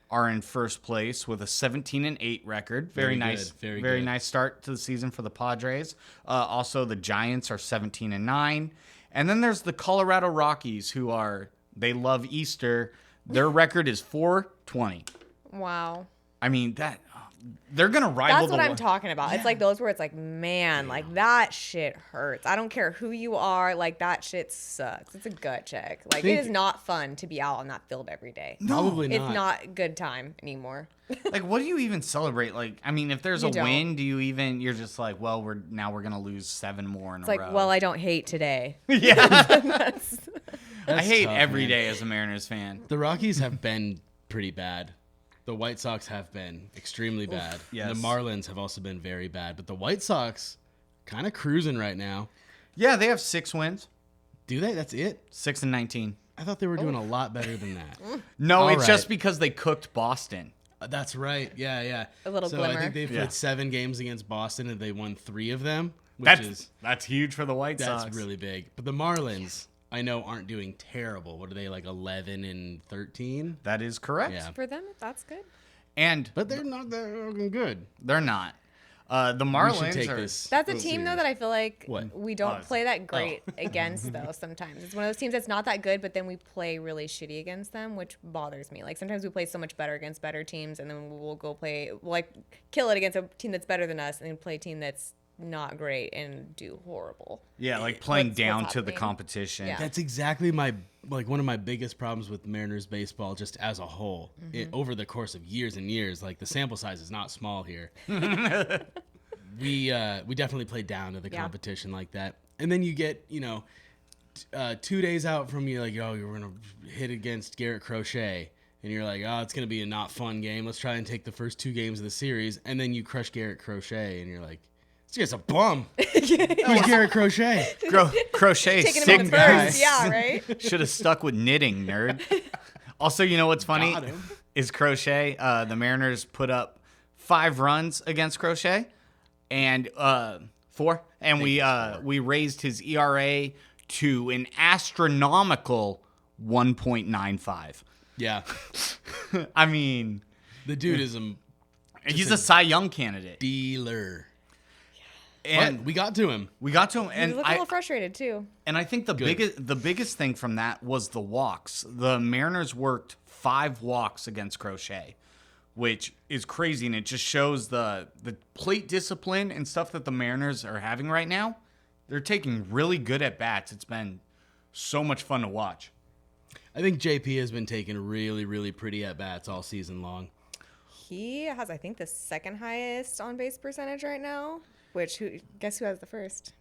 are in first place with a 17-8 record. Very nice, good. Very nice start to the season for the Padres. Also, the Giants are 17-9, and then there's the Colorado Rockies, they love Easter. Their record is 4-20. Wow. I mean that. They're going to rival That's what I'm talking about. Yeah. It's like those where it's like, man, like that shit hurts. I don't care who you are. Like that shit sucks. It's a gut check. Like it is not fun to be out on that field every day. Probably not. It's not good time anymore. Like, what do you even celebrate? Like, I mean, if there's a win, you're just like, well, we're going to lose 7 more in a row. It's like, well, I don't hate today. Yeah. I hate tough, every man. day as a Mariners fan. The Rockies have been pretty bad. The White Sox have been extremely bad. yes. The Marlins have also been very bad. But the White Sox kind of cruising right now. Yeah, they have 6 wins. Do they? That's it? 6-19. I thought they were doing a lot better than that. No, All it's right. just because they cooked Boston. That's right. Yeah. A little so glimmer. I think they've Yeah. played 7 games against Boston and they won 3 of them, which That's huge for the White Sox. that's really big. But the Marlins, I know, aren't doing terrible. What are they, like 11-13? That is correct. Yeah. For them, that's good. And But they're not that fucking good. they're not. The We Marlins should take are. this. That's a team, though, that I feel like What? we don't play that great Oh. against, though, sometimes. It's one of those teams that's not that good, but then we play really shitty against them, which bothers me. Like, sometimes we play so much better against better teams, and then we'll go kill it against a team that's better than us, and then play a team that's not great and do horrible. Yeah, like playing What's down to the happening? competition. Yeah. That's exactly one of my biggest problems with Mariners baseball, just as a whole. Over the course of years and years, like the sample size is not small here. We definitely play down to the competition like that, and then you get 2 days out from you, like, oh, you're gonna hit against Garrett Crochet, and you're like, oh, it's gonna be a not fun game. Let's try and take the first 2 games of the series, and then you crush Garrett Crochet, and you're like, this guy's a bum. Who's Garrett Crochet? Crochet, Taking him sick in the guy. first, yeah, right? Should have stuck with knitting, nerd. Also, you know what's funny Got him. is Crochet. The Mariners put up 5 runs against Crochet, and 4, and we raised his ERA to an astronomical 1.95. Yeah, I mean, the dude is he's a Cy Young candidate, dealer. and But we got to him. we got to him, He and looked a little frustrated, too. And I think the biggest thing from that was the walks. The Mariners worked 5 walks against Crochet, which is crazy, and it just shows the plate discipline and stuff that the Mariners are having right now. They're taking really good at bats. It's been so much fun to watch. I think JP has been taking really, really pretty at-bats all season long. He has, I think, the second highest on base percentage right now. Guess who has the first?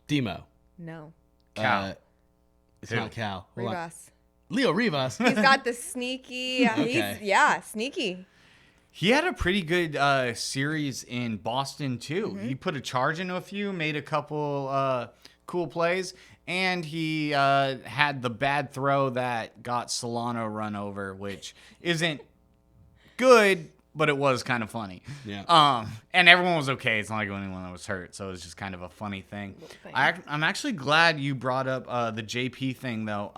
Demo. No. Cal. It's Who? not Cal. Hold on. Rivas. Leo Rivas. He's got the sneaky. Okay. Sneaky. He had a pretty good series in Boston, too. He put a charge into a few, made a couple cool plays, and he had the bad throw that got Solano run over, which isn't good, but it was kind of funny. Yeah. And everyone was okay. It's not like anyone was hurt, so it was just kind of a funny thing. I'm actually glad you brought up the JP thing, though.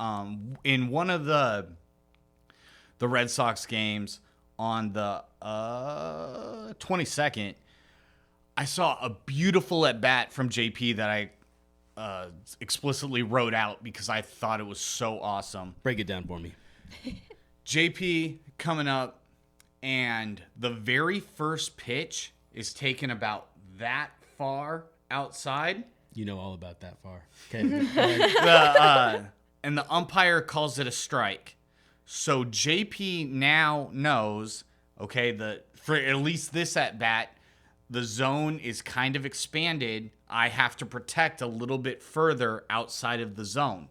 In one of the Red Sox games on the 22nd, I saw a beautiful at bat from JP that I explicitly wrote out because I thought it was so awesome. Break it down for me. JP coming up, and the very first pitch is taken about that far outside. You know all about that far. Okay. And the umpire calls it a strike. So JP now knows, okay, for at least this at bat, the zone is kind of expanded. I have to protect a little bit further outside of the zone.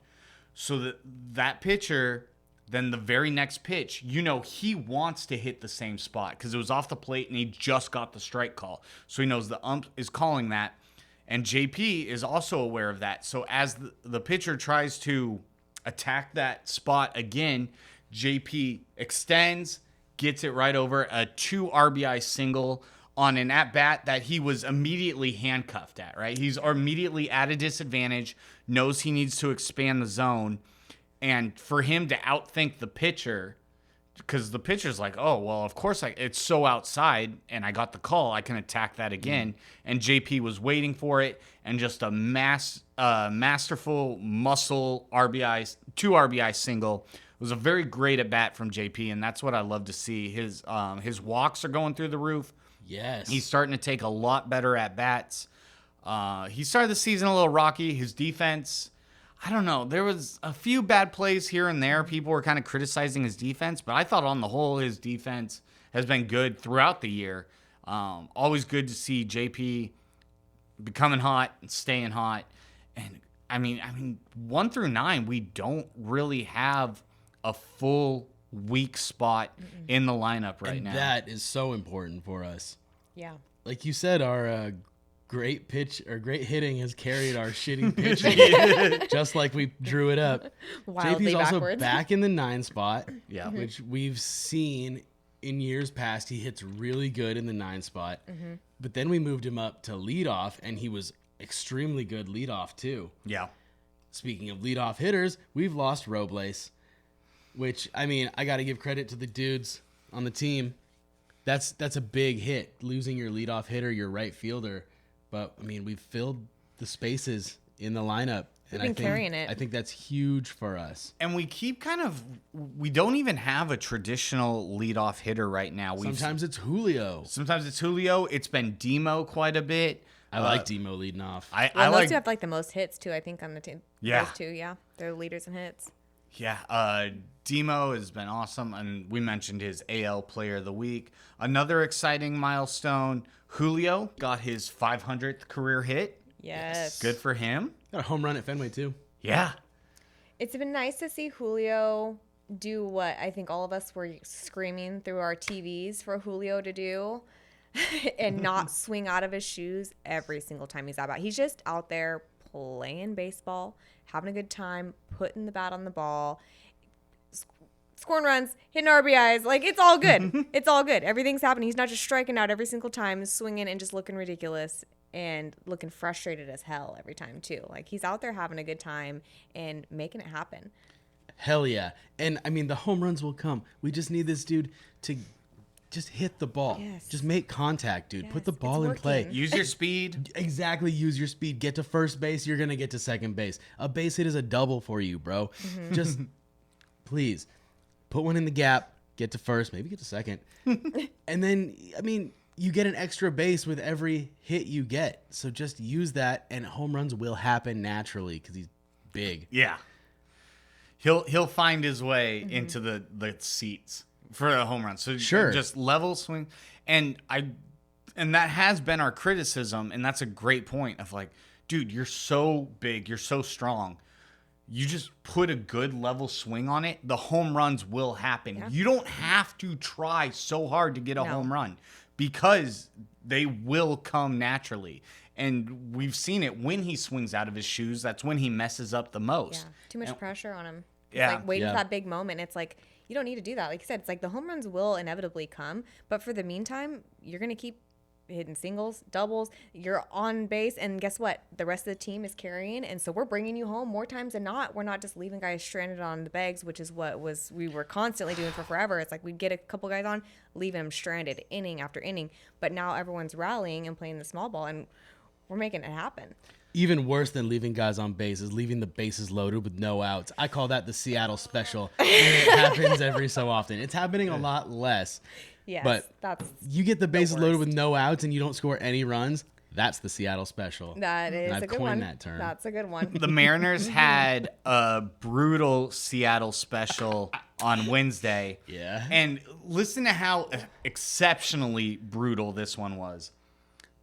So that pitcher, then the very next pitch, he wants to hit the same spot because it was off the plate and he just got the strike call. So he knows the ump is calling that. And JP is also aware of that. So as the pitcher tries to attack that spot again, JP extends, gets it right over a 2 RBI single on an at-bat that he was immediately handcuffed at, right? He's immediately at a disadvantage, knows he needs to expand the zone. And for him to outthink the pitcher, because the pitcher's like, oh, well, of course, it's so outside, and I got the call, I can attack that again. And JP was waiting for it, and just a masterful muscle RBI, 2 RBI single. It was a very great at-bat from JP, and that's what I love to see. His walks are going through the roof. Yes. He's starting to take a lot better at-bats. He started the season a little rocky. His defense, I don't know. There was a few bad plays here and there. People were kind of criticizing his defense, but I thought on the whole his defense has been good throughout the year. Always good to see JP becoming hot and staying hot. And I mean, 1 through 9, we don't really have a full weak spot in the lineup right now. That is so important for us. Yeah. Like you said, our great hitting has carried our shitty pitching, just like we drew it up. Wildly JP's also backwards. back in the 9 spot, Yeah. which we've seen in years past. He hits really good in the 9 spot, but then we moved him up to leadoff, and he was extremely good leadoff too. Yeah. Speaking of leadoff hitters, we've lost Robles, which, I mean, I got to give credit to the dudes on the team. That's a big hit, losing your leadoff hitter, your right fielder. But, I mean, we've filled the spaces in the lineup. We've been carrying it. I think that's huge for us. And we keep we don't even have a traditional leadoff hitter right now. Sometimes it's Julio. It's been Demo quite a bit. I like Demo leading off. I Those like, two have like the most hits too, I think, on the team. Yeah. Those two, yeah. They're leaders in hits. yeah. Demo has been awesome, and we mentioned his AL Player of the Week. Another exciting milestone: Julio got his 500th career hit. Yes. Good for him. Got a home run at Fenway, too. Yeah. It's been nice to see Julio do what I think all of us were screaming through our TVs for Julio to do and not swing out of his shoes every single time he's out. He's just out there playing baseball, having a good time, putting the bat on the ball, scoring runs, hitting RBIs. Like, it's all good. It's all good. Everything's happening. He's not just striking out every single time, swinging and just looking ridiculous and looking frustrated as hell every time, too. Like, he's out there having a good time and making it happen. Hell yeah. And, I mean, the home runs will come. We just need this dude to just hit the ball. Yes. Just make contact, dude. Yes, Put the ball it's in play. working. Use your speed. Exactly. Use your speed. Get to first base. You're going to get to second base. A base hit is a double for you, bro. Just, please, put one in the gap. Get to first. Maybe get to second. And then, I mean, you get an extra base with every hit you get. So just use that, and home runs will happen naturally because he's big. Yeah. he'll find his way into the seats for a home run. So Sure. just level swing. And that has been our criticism, and that's a great point of like, dude, you're so big, you're so strong. You just put a good level swing on it, the home runs will happen. Yeah. You don't have to try so hard to get a No. home run because they will come naturally. And we've seen it when he swings out of his shoes. That's when he messes up the most. Yeah, too much pressure on him. It's Yeah. like waiting Yeah. for that big moment. It's like you don't need to do that. Like you said, it's like the home runs will inevitably come, but for the meantime, you're gonna keep hitting singles, doubles. You're on base, and guess what? The rest of the team is carrying, and so we're bringing you home more times than not. We're not just leaving guys stranded on the bags, which is what we were constantly doing for forever. It's like we'd get a couple guys on, leaving them stranded inning after inning. But now everyone's rallying and playing the small ball, and we're making it happen. Even worse than leaving guys on base is leaving the bases loaded with no outs. I call that the Seattle special. And it happens every so often. It's happening a lot less. Yes, But that's you get the bases loaded worst. with no outs and you don't score any runs. That's the Seattle special. that is And I've a good coined one. that term. That's a good one. The Mariners had a brutal Seattle special on Wednesday. Yeah. And listen to how exceptionally brutal this one was.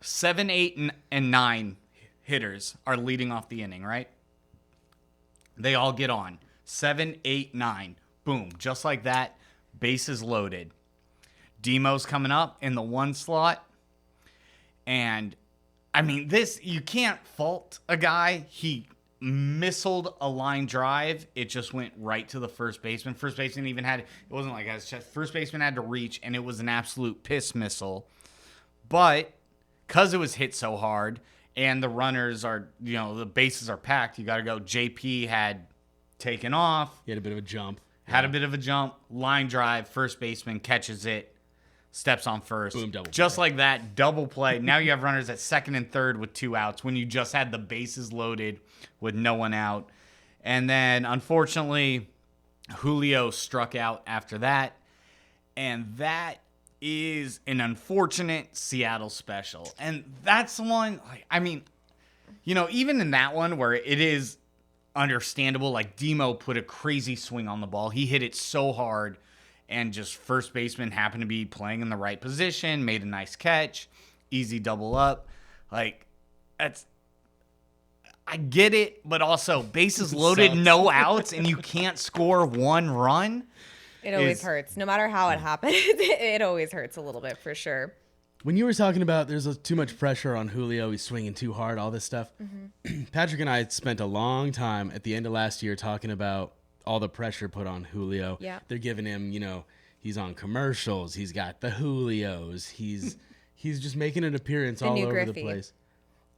7, 8, and 9 hitters are leading off the inning, right? They all get on. 7, 8, 9. Boom. Just like that. Bases loaded. Demo's coming up in the 1 slot. And, I mean, this, you can't fault a guy. He missiled a line drive. It just went right to the first baseman. First baseman even had, it wasn't like his chest. First baseman had to reach, and it was an absolute piss missile. But because it was hit so hard, and the runners are, the bases are packed, you got to go. JP had taken off. He had a bit of a jump. Had a bit of a jump, line drive, first baseman catches it, steps on first. Boom, double just play. like that, double play. Now you have runners at second and third with 2 outs when you just had the bases loaded with no one out. And then, unfortunately, Julio struck out after that. And that is an unfortunate Seattle special. And that's one, I mean, even in that one where it is understandable, like Demo put a crazy swing on the ball. He hit it so hard, and just first baseman happened to be playing in the right position, made a nice catch, easy double up. Like, I get it, but also bases loaded, Sucks. no outs, and you can't score 1 run. It always hurts. No matter how it happens, it always hurts a little bit for sure. When you were talking about there's too much pressure on Julio, he's swinging too hard, all this stuff, Patrick and I spent a long time at the end of last year talking about all the pressure put on Julio. Yeah. They're giving him, he's on commercials. He's got the Julios. He's just making an appearance all new over Griffey. the place.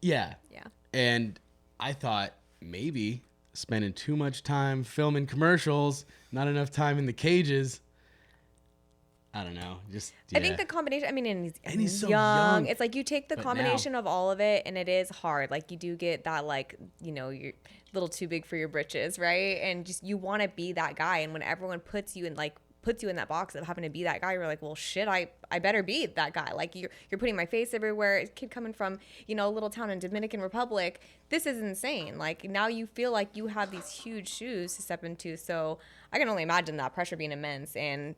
Yeah. Yeah. And I thought maybe spending too much time filming commercials, not enough time in the cages. I don't know. Just I think the combination, and he's so young. young. It's like you take the But combination of all of it, and it is hard. Like you do get that, like, you're a little too big for your britches, right? And just you want to be that guy. And when everyone puts you in that box of having to be that guy, you're like, well, shit, I better be that guy. Like you're putting my face everywhere. A kid coming from, a little town in Dominican Republic. This is insane. Like now you feel like you have these huge shoes to step into. So I can only imagine that pressure being immense. And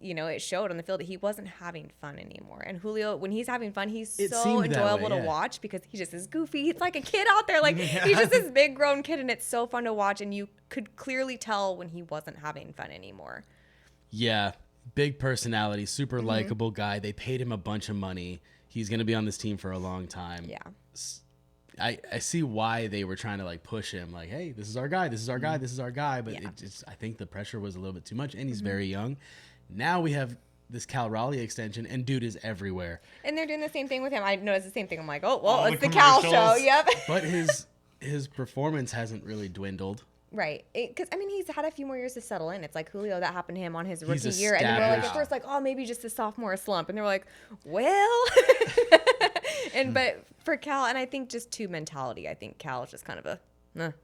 it showed on the field that he wasn't having fun anymore. And Julio, when he's having fun, he's It so seemed that enjoyable way, to yeah. watch because he just is goofy. He's like a kid out there. Like he's just this big grown kid, and it's so fun to watch. And you could clearly tell when he wasn't having fun anymore. Yeah, big personality, super likable guy. They paid him a bunch of money. He's going to be on this team for a long time. Yeah. I see why they were trying to push him. Like, hey, this is our guy. This is our guy. This is our guy. But Yeah. I think the pressure was a little bit too much, and he's very young. Now we have this Cal Raleigh extension, and dude is everywhere. And they're doing the same thing with him. I noticed the same thing. I'm like, oh, well, All it's the the Cal show. commercials. Yep. But his performance hasn't really dwindled. Right. Because, he's had a few more years to settle in. It's like Julio, that happened to him on his rookie He's year. And they were like, at established. first, oh, maybe just a sophomore slump. And they were like, well. But for Cal, and I think just mentality, I think Cal is just kind of a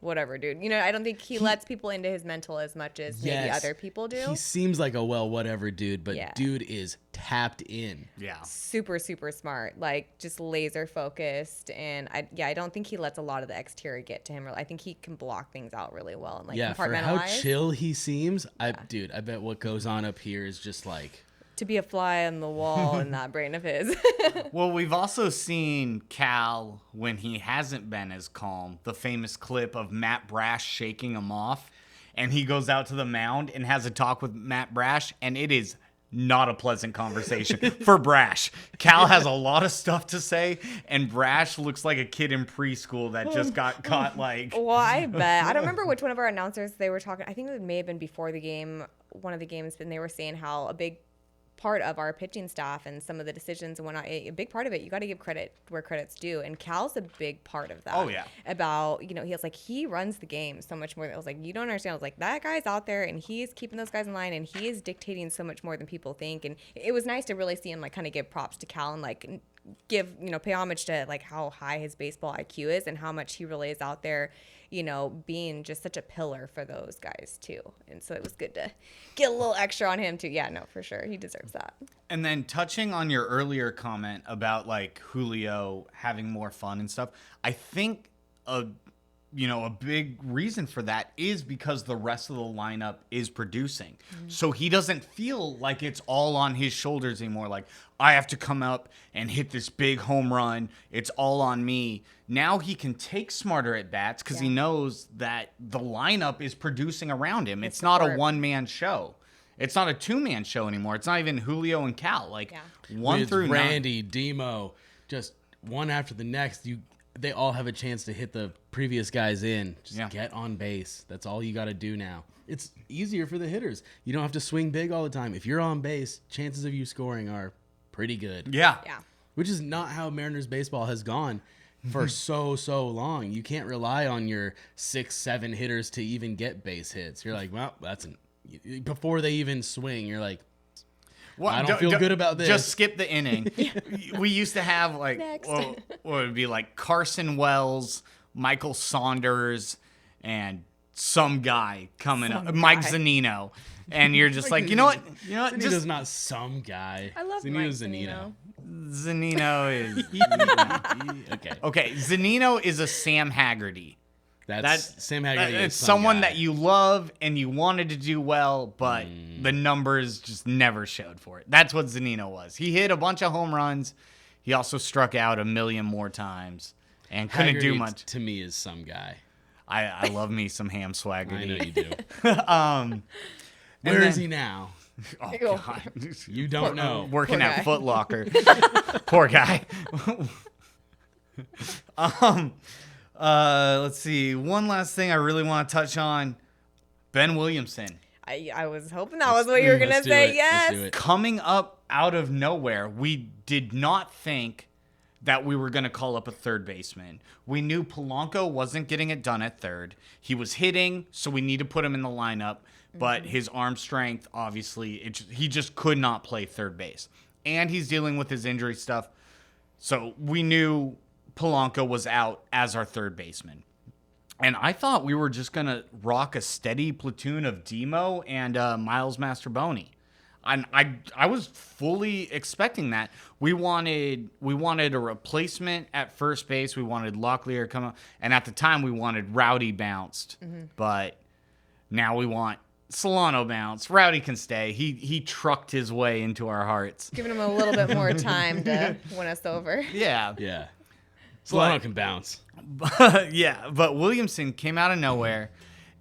whatever, dude. I don't think he lets people into his mental as much as maybe other people do. He seems like a whatever dude, but Yeah. dude is tapped in. Yeah. Super, super smart, like just laser focused. And I don't think he lets a lot of the exterior get to him. I think he can block things out really well and like Yeah, for compartmentalize. how chill he seems, I bet what goes on up here is just like To be a fly on the wall in that brain of his. Well, we've also seen Cal when he hasn't been as calm. The famous clip of Matt Brash shaking him off, and he goes out to the mound and has a talk with Matt Brash, and it is not a pleasant conversation for Brash. Cal has a lot of stuff to say, and Brash looks like a kid in preschool that just got caught like. Well, I bet. I don't remember which one of our announcers they were talking. I think it may have been before the game, one of the games, and they were saying how a big part of our pitching staff and some of the decisions and whatnot, a big part of it, you got to give credit where credit's due. And Cal's a big part of that. Oh, yeah. About, he runs the game so much more. I was like, you don't understand. I was like, that guy's out there and he's keeping those guys in line and he is dictating so much more than people think. And it was nice to really see him like kind of give props to Cal and like give, pay homage to like how high his baseball IQ is and how much he really is out there, being just such a pillar for those guys too. And so it was good to get a little extra on him too. Yeah, no, for sure. He deserves that. And then touching on your earlier comment about like Julio having more fun and stuff, I think a big reason for that is because the rest of the lineup is producing. So he doesn't feel like it's all on his shoulders anymore. Like, I have to come up and hit this big home run. It's all on me. Now he can take smarter at bats because he knows that the lineup is producing around him. It's not a one-man show. It's not a two-man show anymore. It's not even Julio and Cal. Like, one with through Randy, Demo, just one after the next. They all have a chance to hit the previous guys in. Just get on base. That's all you got to do now. It's easier for the hitters. You don't have to swing big all the time. If you're on base, chances of you scoring are pretty good. Yeah. Which is not how Mariners baseball has gone for so long. You can't rely on your 6-7 hitters to even get base hits. You're like, well, before they even swing, you're like, well, I don't feel good about this. Just skip the inning. We used to have like, what would it be like Carson Wells, Michael Saunders, and some guy coming up, Mike Zunino. And you're just like, you know what? Zunino's not some guy. I love Zunino's Mike Zunino. Zunino is okay. Zunino is a Sam Haggerty. That's Sam Haggerty. It's someone that you love and you wanted to do well, but the numbers just never showed for it. That's what Zunino was. He hit a bunch of home runs. He also struck out a million more times and couldn't Haggerty, do much. To me, is some guy. I love me some Ham Swaggerty. I know you do. Where is he now? Oh, God. You don't know. Working at Foot Locker. Poor guy. Let's see. One last thing I really want to touch on. Ben Williamson. I was hoping that was what you were going to say. Yes. Coming up out of nowhere, we did not think that we were going to call up a third baseman. We knew Polanco wasn't getting it done at third. He was hitting, so we need to put him in the lineup. But his arm strength, obviously, he just could not play third base. And he's dealing with his injury stuff. So we knew Polanco was out as our third baseman. And I thought we were just going to rock a steady platoon of Demo and Miles Mastroboni. And I was fully expecting that. We wanted a replacement at first base. We wanted Locklear to come up. And at the time, we wanted Rowdy bounced. But now we want Solano bounced. Rowdy can stay. He trucked his way into our hearts. Giving him a little bit more time to win us over. Yeah. Solano can bounce. But Williamson came out of nowhere,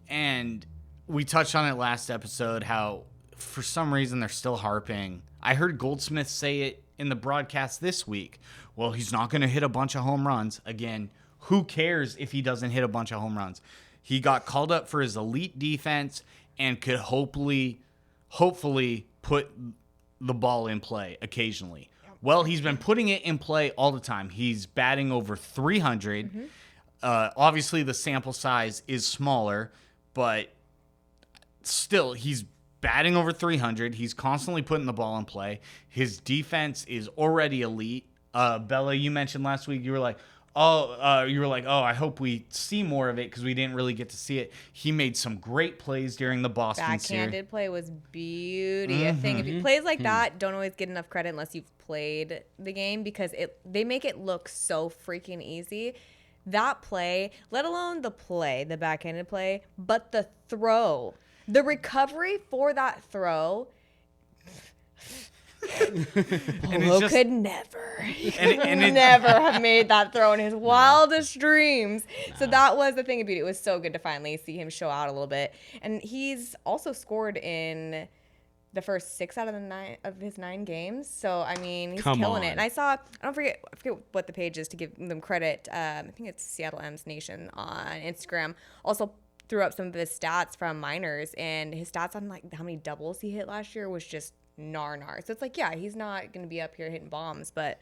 and we touched on it last episode how for some reason they're still harping. I heard Goldsmith say it in the broadcast this week. Well, he's not going to hit a bunch of home runs. Again, who cares if he doesn't hit a bunch of home runs? He got called up for his elite defense and could hopefully put the ball in play occasionally. Well, he's been putting it in play all the time. He's batting over 300. Obviously, the sample size is smaller, but still, he's batting over 300. He's constantly putting the ball in play. His defense is already elite. Bella, you mentioned last week, you were like, you were like, oh, I hope we see more of it because we didn't really get to see it. He made some great plays during the Boston series. Backhanded play was beauty. I think if you plays like that, don't always get enough credit unless you've played the game because they make it look so freaking easy. That play, let alone the backhanded play, but the throw, the recovery for that throw. Polo could never never have made that throw in his wildest dreams. So that was the thing of beauty. It was so good to finally see him show out a little bit. And he's also scored in the first 6 out of his 9 games. So I mean, he's killing it. And I forget what the page is to give them credit. I think it's Seattle M's Nation on Instagram. Also threw up some of his stats from minors, and his stats on like how many doubles he hit last year was just nar. So it's like, yeah, he's not going to be up here hitting bombs, but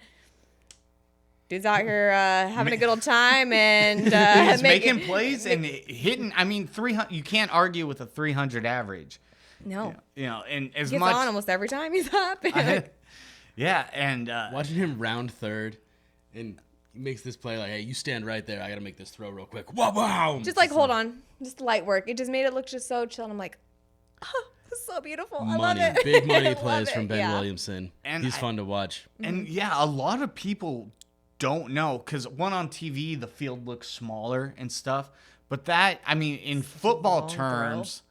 dude's out here having a good old time and he's making plays and hitting. I mean, 300. You can't argue with a 300 average. No, and as he gets much on almost every time he's up. Yeah, and watching him round third and he makes this play like, hey, you stand right there. I got to make this throw real quick. Wow! Just like, hold on, just light work. It just made it look just so chill. And I'm like, oh, it's so beautiful. I love it. Big money plays from Ben Williamson. And he's fun to watch. And yeah, a lot of people don't know because on TV the field looks smaller and stuff, but that, I mean, in football terms,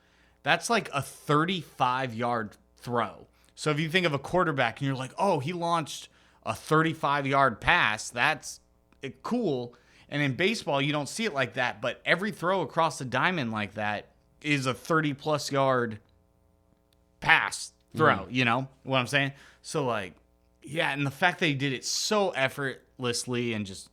that's like a 35-yard throw. So if you think of a quarterback and you're like, oh, he launched a 35-yard pass, that's cool. And in baseball, you don't see it like that, but every throw across the diamond like that is a 30-plus yard pass throw, you know what I'm saying? So, like, yeah, and the fact that he did it so effortlessly and just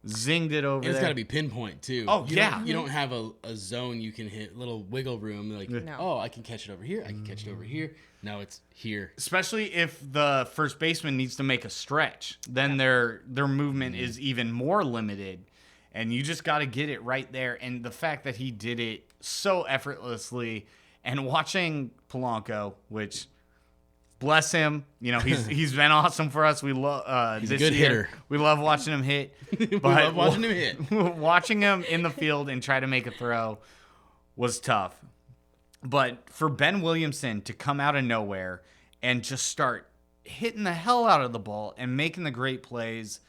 zinged it over there. It's got to be pinpoint, too. Oh, You don't have a zone you can hit, little wiggle room. Like, oh, I can catch it over here. I can catch it over here. No, it's here. Especially if the first baseman needs to make a stretch. Then their movement is even more limited. And you just got to get it right there. And the fact that he did it so effortlessly, and watching Polanco, which, bless him, he's been awesome for us. We love he's this a good year. hitter. We love watching him hit. We love watching him hit. Watching him in the field and try to make a throw was tough. But for Ben Williamson to come out of nowhere and just start hitting the hell out of the ball and making the great plays,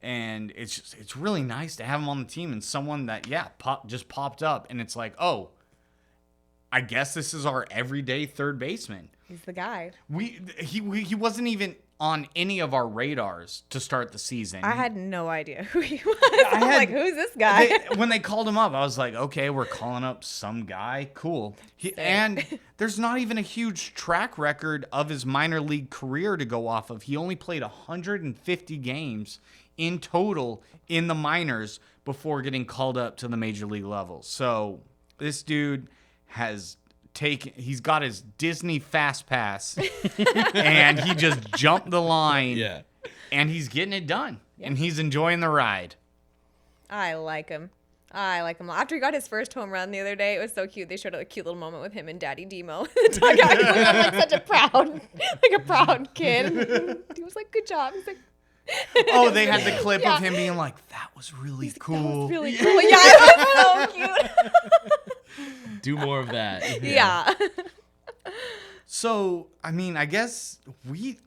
and it's really nice to have him on the team and someone that just popped up, and it's like, oh, I guess this is our everyday third baseman. He's the guy. He wasn't even on any of our radars to start the season. I had no idea who he was. I was like, who's this guy? When they called him up, I was like, okay, we're calling up some guy. Cool. And there's not even a huge track record of his minor league career to go off of. He only played 150 games in total in the minors before getting called up to the major league level. So this dude he's got his Disney Fast Pass and he just jumped the line. Yeah. And he's getting it done. Yeah. And he's enjoying the ride. I like him. After he got his first home run the other day, it was so cute. They showed a cute little moment with him and Daddy Demo. The dugout. He was like such a proud kid. He was like, good job. He's like, oh, they had the clip of him being like, that was really cool. That was really cool. Yeah, it was so cute. Do more of that. Yeah. So, I mean, I guess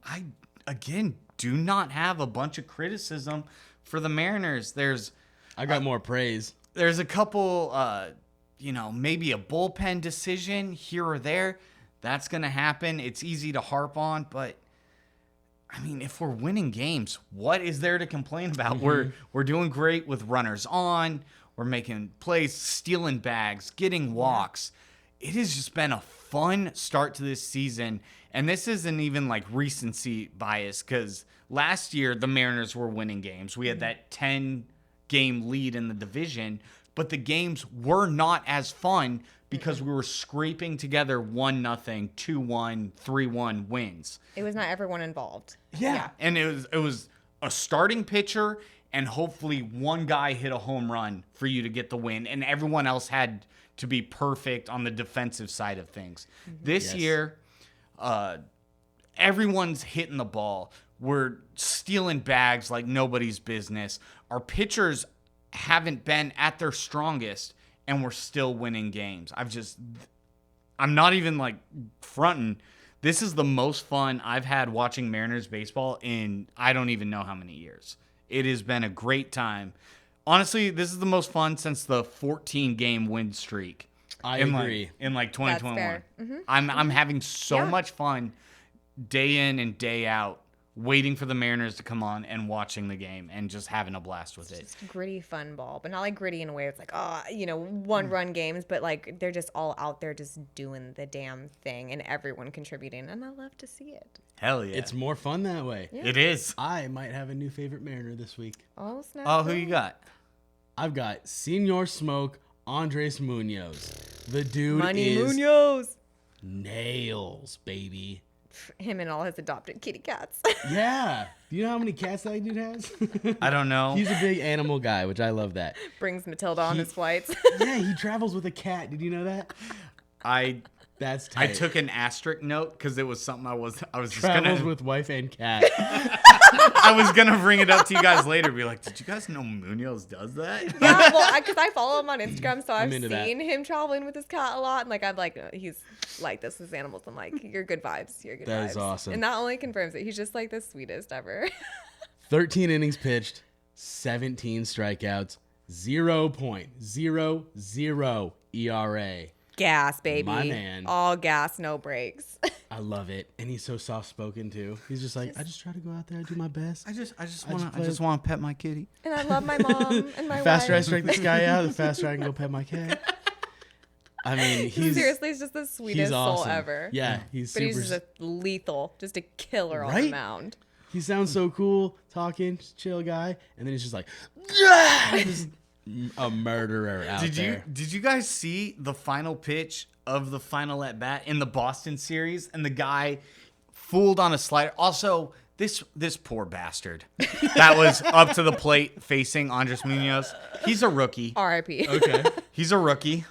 I again do not have a bunch of criticism for the Mariners. I got more praise. There's a couple, maybe a bullpen decision here or there. That's going to happen. It's easy to harp on, but I mean, if we're winning games, what is there to complain about? Mm-hmm. We're doing great with runners on. We're making plays, stealing bags, getting walks. It has just been a fun start to this season. And this isn't even like recency bias because last year the Mariners were winning games. We had that 10-game lead in the division, but the games were not as fun because we were scraping together 1-0, 2-1, 3-1 wins. It was not everyone involved. Yeah. And it was a starting pitcher and hopefully one guy hit a home run for you to get the win, and everyone else had to be perfect on the defensive side of things. This year, everyone's hitting the ball. we're stealing bags like nobody's business. Our pitchers haven't been at their strongest, and we're still winning games. I'm not even like fronting. This is the most fun I've had watching Mariners baseball in I don't even know how many years. It has been a great time. Honestly, this is the most fun since the 14-game win streak. I agree. In 2021. That's fair. I'm having so much fun day in and day out waiting for the Mariners to come on and watching the game and just having a blast with it. It's gritty fun ball, but not like gritty in a way it's like, one-run games, but like they're just all out there just doing the damn thing and everyone contributing, and I love to see it. Hell yeah. It's more fun that way. Yeah. It is. I might have a new favorite Mariner this week. Oh, snap. Oh, who you got? I've got Senor Smoke, Andres Munoz. The dude Money is Munoz. nails, baby. Him and all his adopted kitty cats. Yeah. Do you know how many cats that dude has? I don't know. He's a big animal guy, which I love that. Brings Matilda on his flights. Yeah, he travels with a cat. Did you know that? That's tight. I took an asterisk note because it was something I was just Travels gonna with wife and cat. I was gonna bring it up to you guys later. Be like, did you guys know Munoz does that? Yeah, well, because I follow him on Instagram, so I've into seen that. him traveling with his cat a lot. And like, I'm like, he's like this with animals. I'm like, you're good vibes. You're good That vibes. is awesome. And that only confirms it. He's just like the sweetest ever. 13 innings pitched, 17 strikeouts, 0.00 ERA. Gas, baby. My man. All gas, no breaks. I love it. And he's so soft spoken too. He's just like, I just try to go out there and do my best. I just play- want to pet my kitty. And I love my mom and my The faster I wife. strike this guy out, the faster I can go pet my cat. I mean, he's Seriously, he's just the sweetest awesome. soul ever. Yeah, he's But super. he's just lethal, just a killer on the Right? mound. He sounds so cool, talking, just chill guy, and then he's just like, just a murderer out there. Did you guys see the final pitch of the final at bat in the Boston series? And the guy fooled on a slider. Also, this poor bastard that was up to the plate facing Andres Munoz. He's a rookie. R.I.P. Okay. He's a rookie.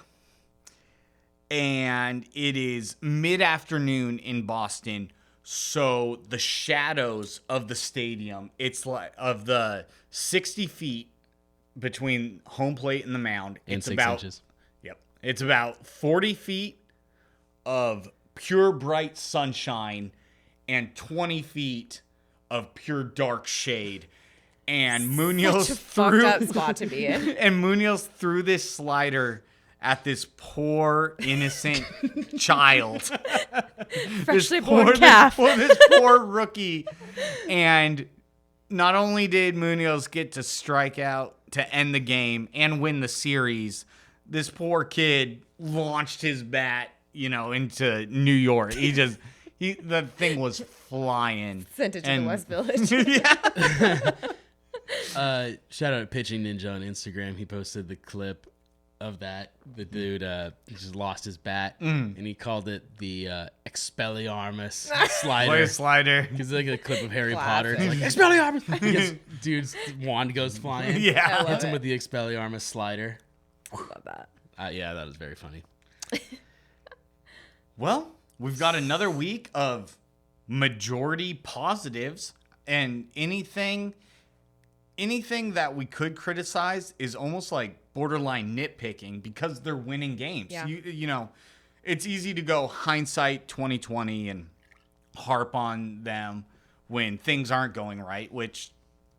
And it is mid-afternoon in Boston. So the shadows of the stadium, it's like of the 60 feet between home plate and the mound. And It's 6 about inches. Yep. It's about 40 feet of pure bright sunshine and 20 feet of pure dark shade. And Munoz Such a fucked threw up spot to be in. and Munoz threw this slider at this poor innocent child. Freshly born calf. This poor rookie. And not only did Munoz get to strike out to end the game and win the series, this poor kid launched his bat, into New York. The thing was flying. Sent it to the West Village. Yeah. Shout out to Pitching Ninja on Instagram. He posted the clip of that. The dude just lost his bat, and he called it the Expelliarmus Play a slider. slider. He's like a clip of Harry Classic. Potter. It's like, Expelliarmus! He gets, dude's wand goes flying. Yeah. I love Hits him it. with the Expelliarmus slider. Love that. Yeah, that was very funny. Well, we've got another week of majority positives, and anything that we could criticize is almost like borderline nitpicking because they're winning games. Yeah. It's easy to go hindsight 2020 and harp on them when things aren't going right, which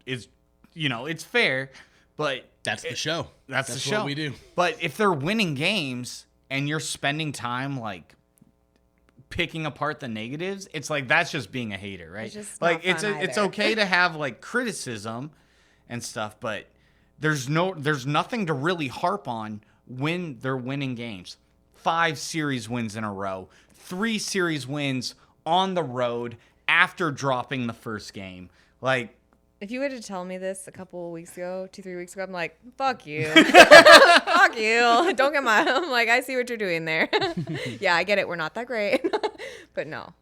is, it's fair, but That's the show. That's the show. What we do. But if they're winning games and you're spending time like picking apart the negatives, it's like that's just being a hater, right? It's just like not fun it's either. okay to have like criticism and stuff, but there's nothing to really harp on when they're winning games. 5 series wins in a row, 3 series wins on the road after dropping the first game. Like, If you were to tell me this a couple of weeks ago, 2-3 weeks ago, I'm like, fuck you. Fuck you. Don't get my, I'm like, I see what you're doing there. Yeah, I get it. We're not that great. But no,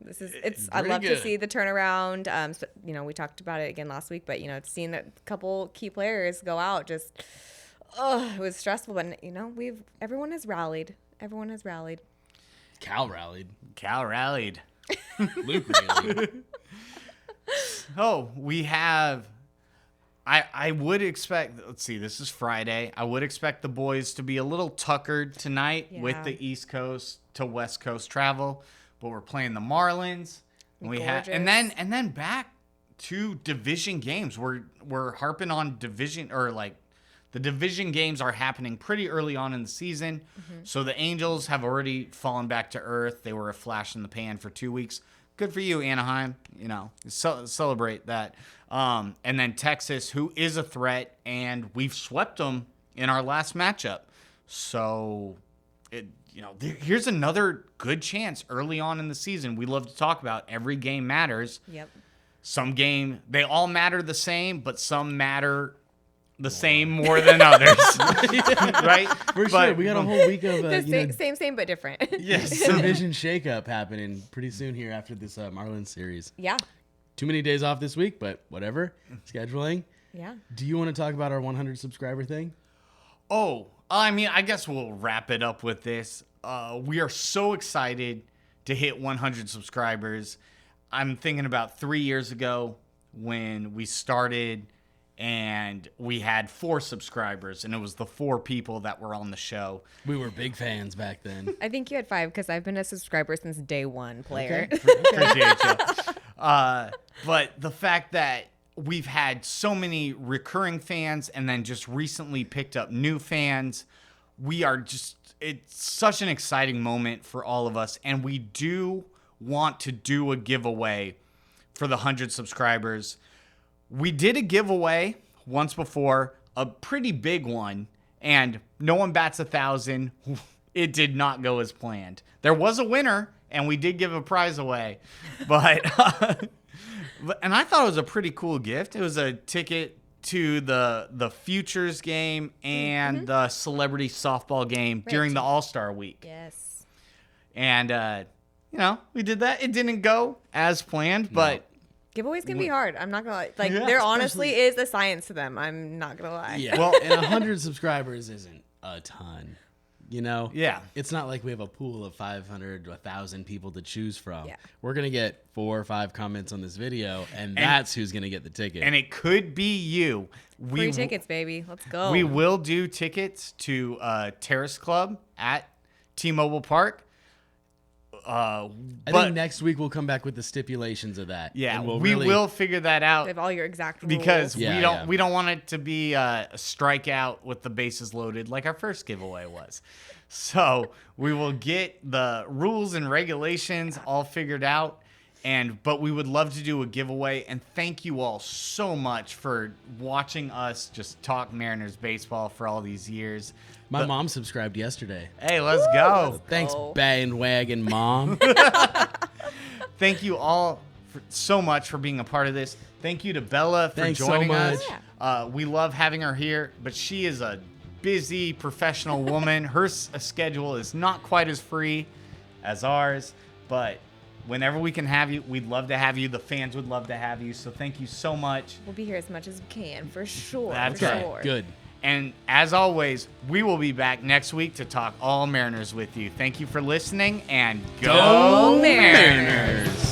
I love to see the turnaround. We talked about it again last week, but, seeing a couple key players go out it was stressful. But, everyone has rallied. Everyone has rallied. Cal rallied. Cal rallied. Luke rallied. we have. I would expect. Let's see. This is Friday. I would expect the boys to be a little tuckered tonight with the East Coast to West Coast travel, but we're playing the Marlins. And then back to division games. We're harping on division the division games are happening pretty early on in the season. So the Angels have already fallen back to earth. They were a flash in the pan for 2 weeks. Good for you, Anaheim. Celebrate that. And then Texas, who is a threat, and we've swept them in our last matchup. So, here's another good chance early on in the season. We love to talk about every game matters. Yep. They all matter the same, but some matter the same more than others, right? For sure. We got a whole week of same but different. Yes, division shakeup happening pretty soon here after this Marlins series. Yeah. Too many days off this week, but whatever. Scheduling. Yeah. Do you want to talk about our 100 subscriber thing? Oh, I guess we'll wrap it up with this. We are so excited to hit 100 subscribers. I'm thinking about 3 years ago when we started. And we had 4 subscribers, and it was the 4 people that were on the show. We were big fans back then. I think you had 5 because I've been a subscriber since day one, player. Okay. Appreciate you. But the fact that we've had so many recurring fans and then just recently picked up new fans, it's such an exciting moment for all of us. And we do want to do a giveaway for the 100 subscribers. We did a giveaway once before, a pretty big one, and no one bats 1,000. It did not go as planned. There was a winner, and we did give a prize away, and I thought it was a pretty cool gift. It was a ticket to the Futures game and the Celebrity Softball game during the All-Star Week. Yes. And we did that. It didn't go as planned, but. Giveaways can be hard. I'm not going to lie. There honestly is a science to them. I'm not going to lie. Yeah. Well, and 100 subscribers isn't a ton. Yeah. It's not like we have a pool of 500 to 1,000 people to choose from. Yeah. We're going to get 4 or 5 comments on this video, and that's who's going to get the ticket. And it could be you. Free tickets, baby. Let's go. We will do tickets to Terrace Club at T-Mobile Park. I think next week we'll come back with the stipulations of that. Yeah, we will figure that out. With all your exact rules. Because we don't want it to be a strikeout with the bases loaded like our first giveaway was. So we will get the rules and regulations all figured out. But we would love to do a giveaway. And thank you all so much for watching us just talk Mariners baseball for all these years. My mom subscribed yesterday. Hey, let's go. Thanks, bandwagon mom. Thank you all so much for being a part of this. Thank you to Bella for Thanks joining so much. us. We love having her here, but she is a busy professional woman. Her schedule is not quite as free as ours, but whenever we can have you, we'd love to have you. The fans would love to have you. So thank you so much. We'll be here as much as we can, for sure. That's for right. sure. Good. And as always, we will be back next week to talk all Mariners with you. Thank you for listening, and go Mariners!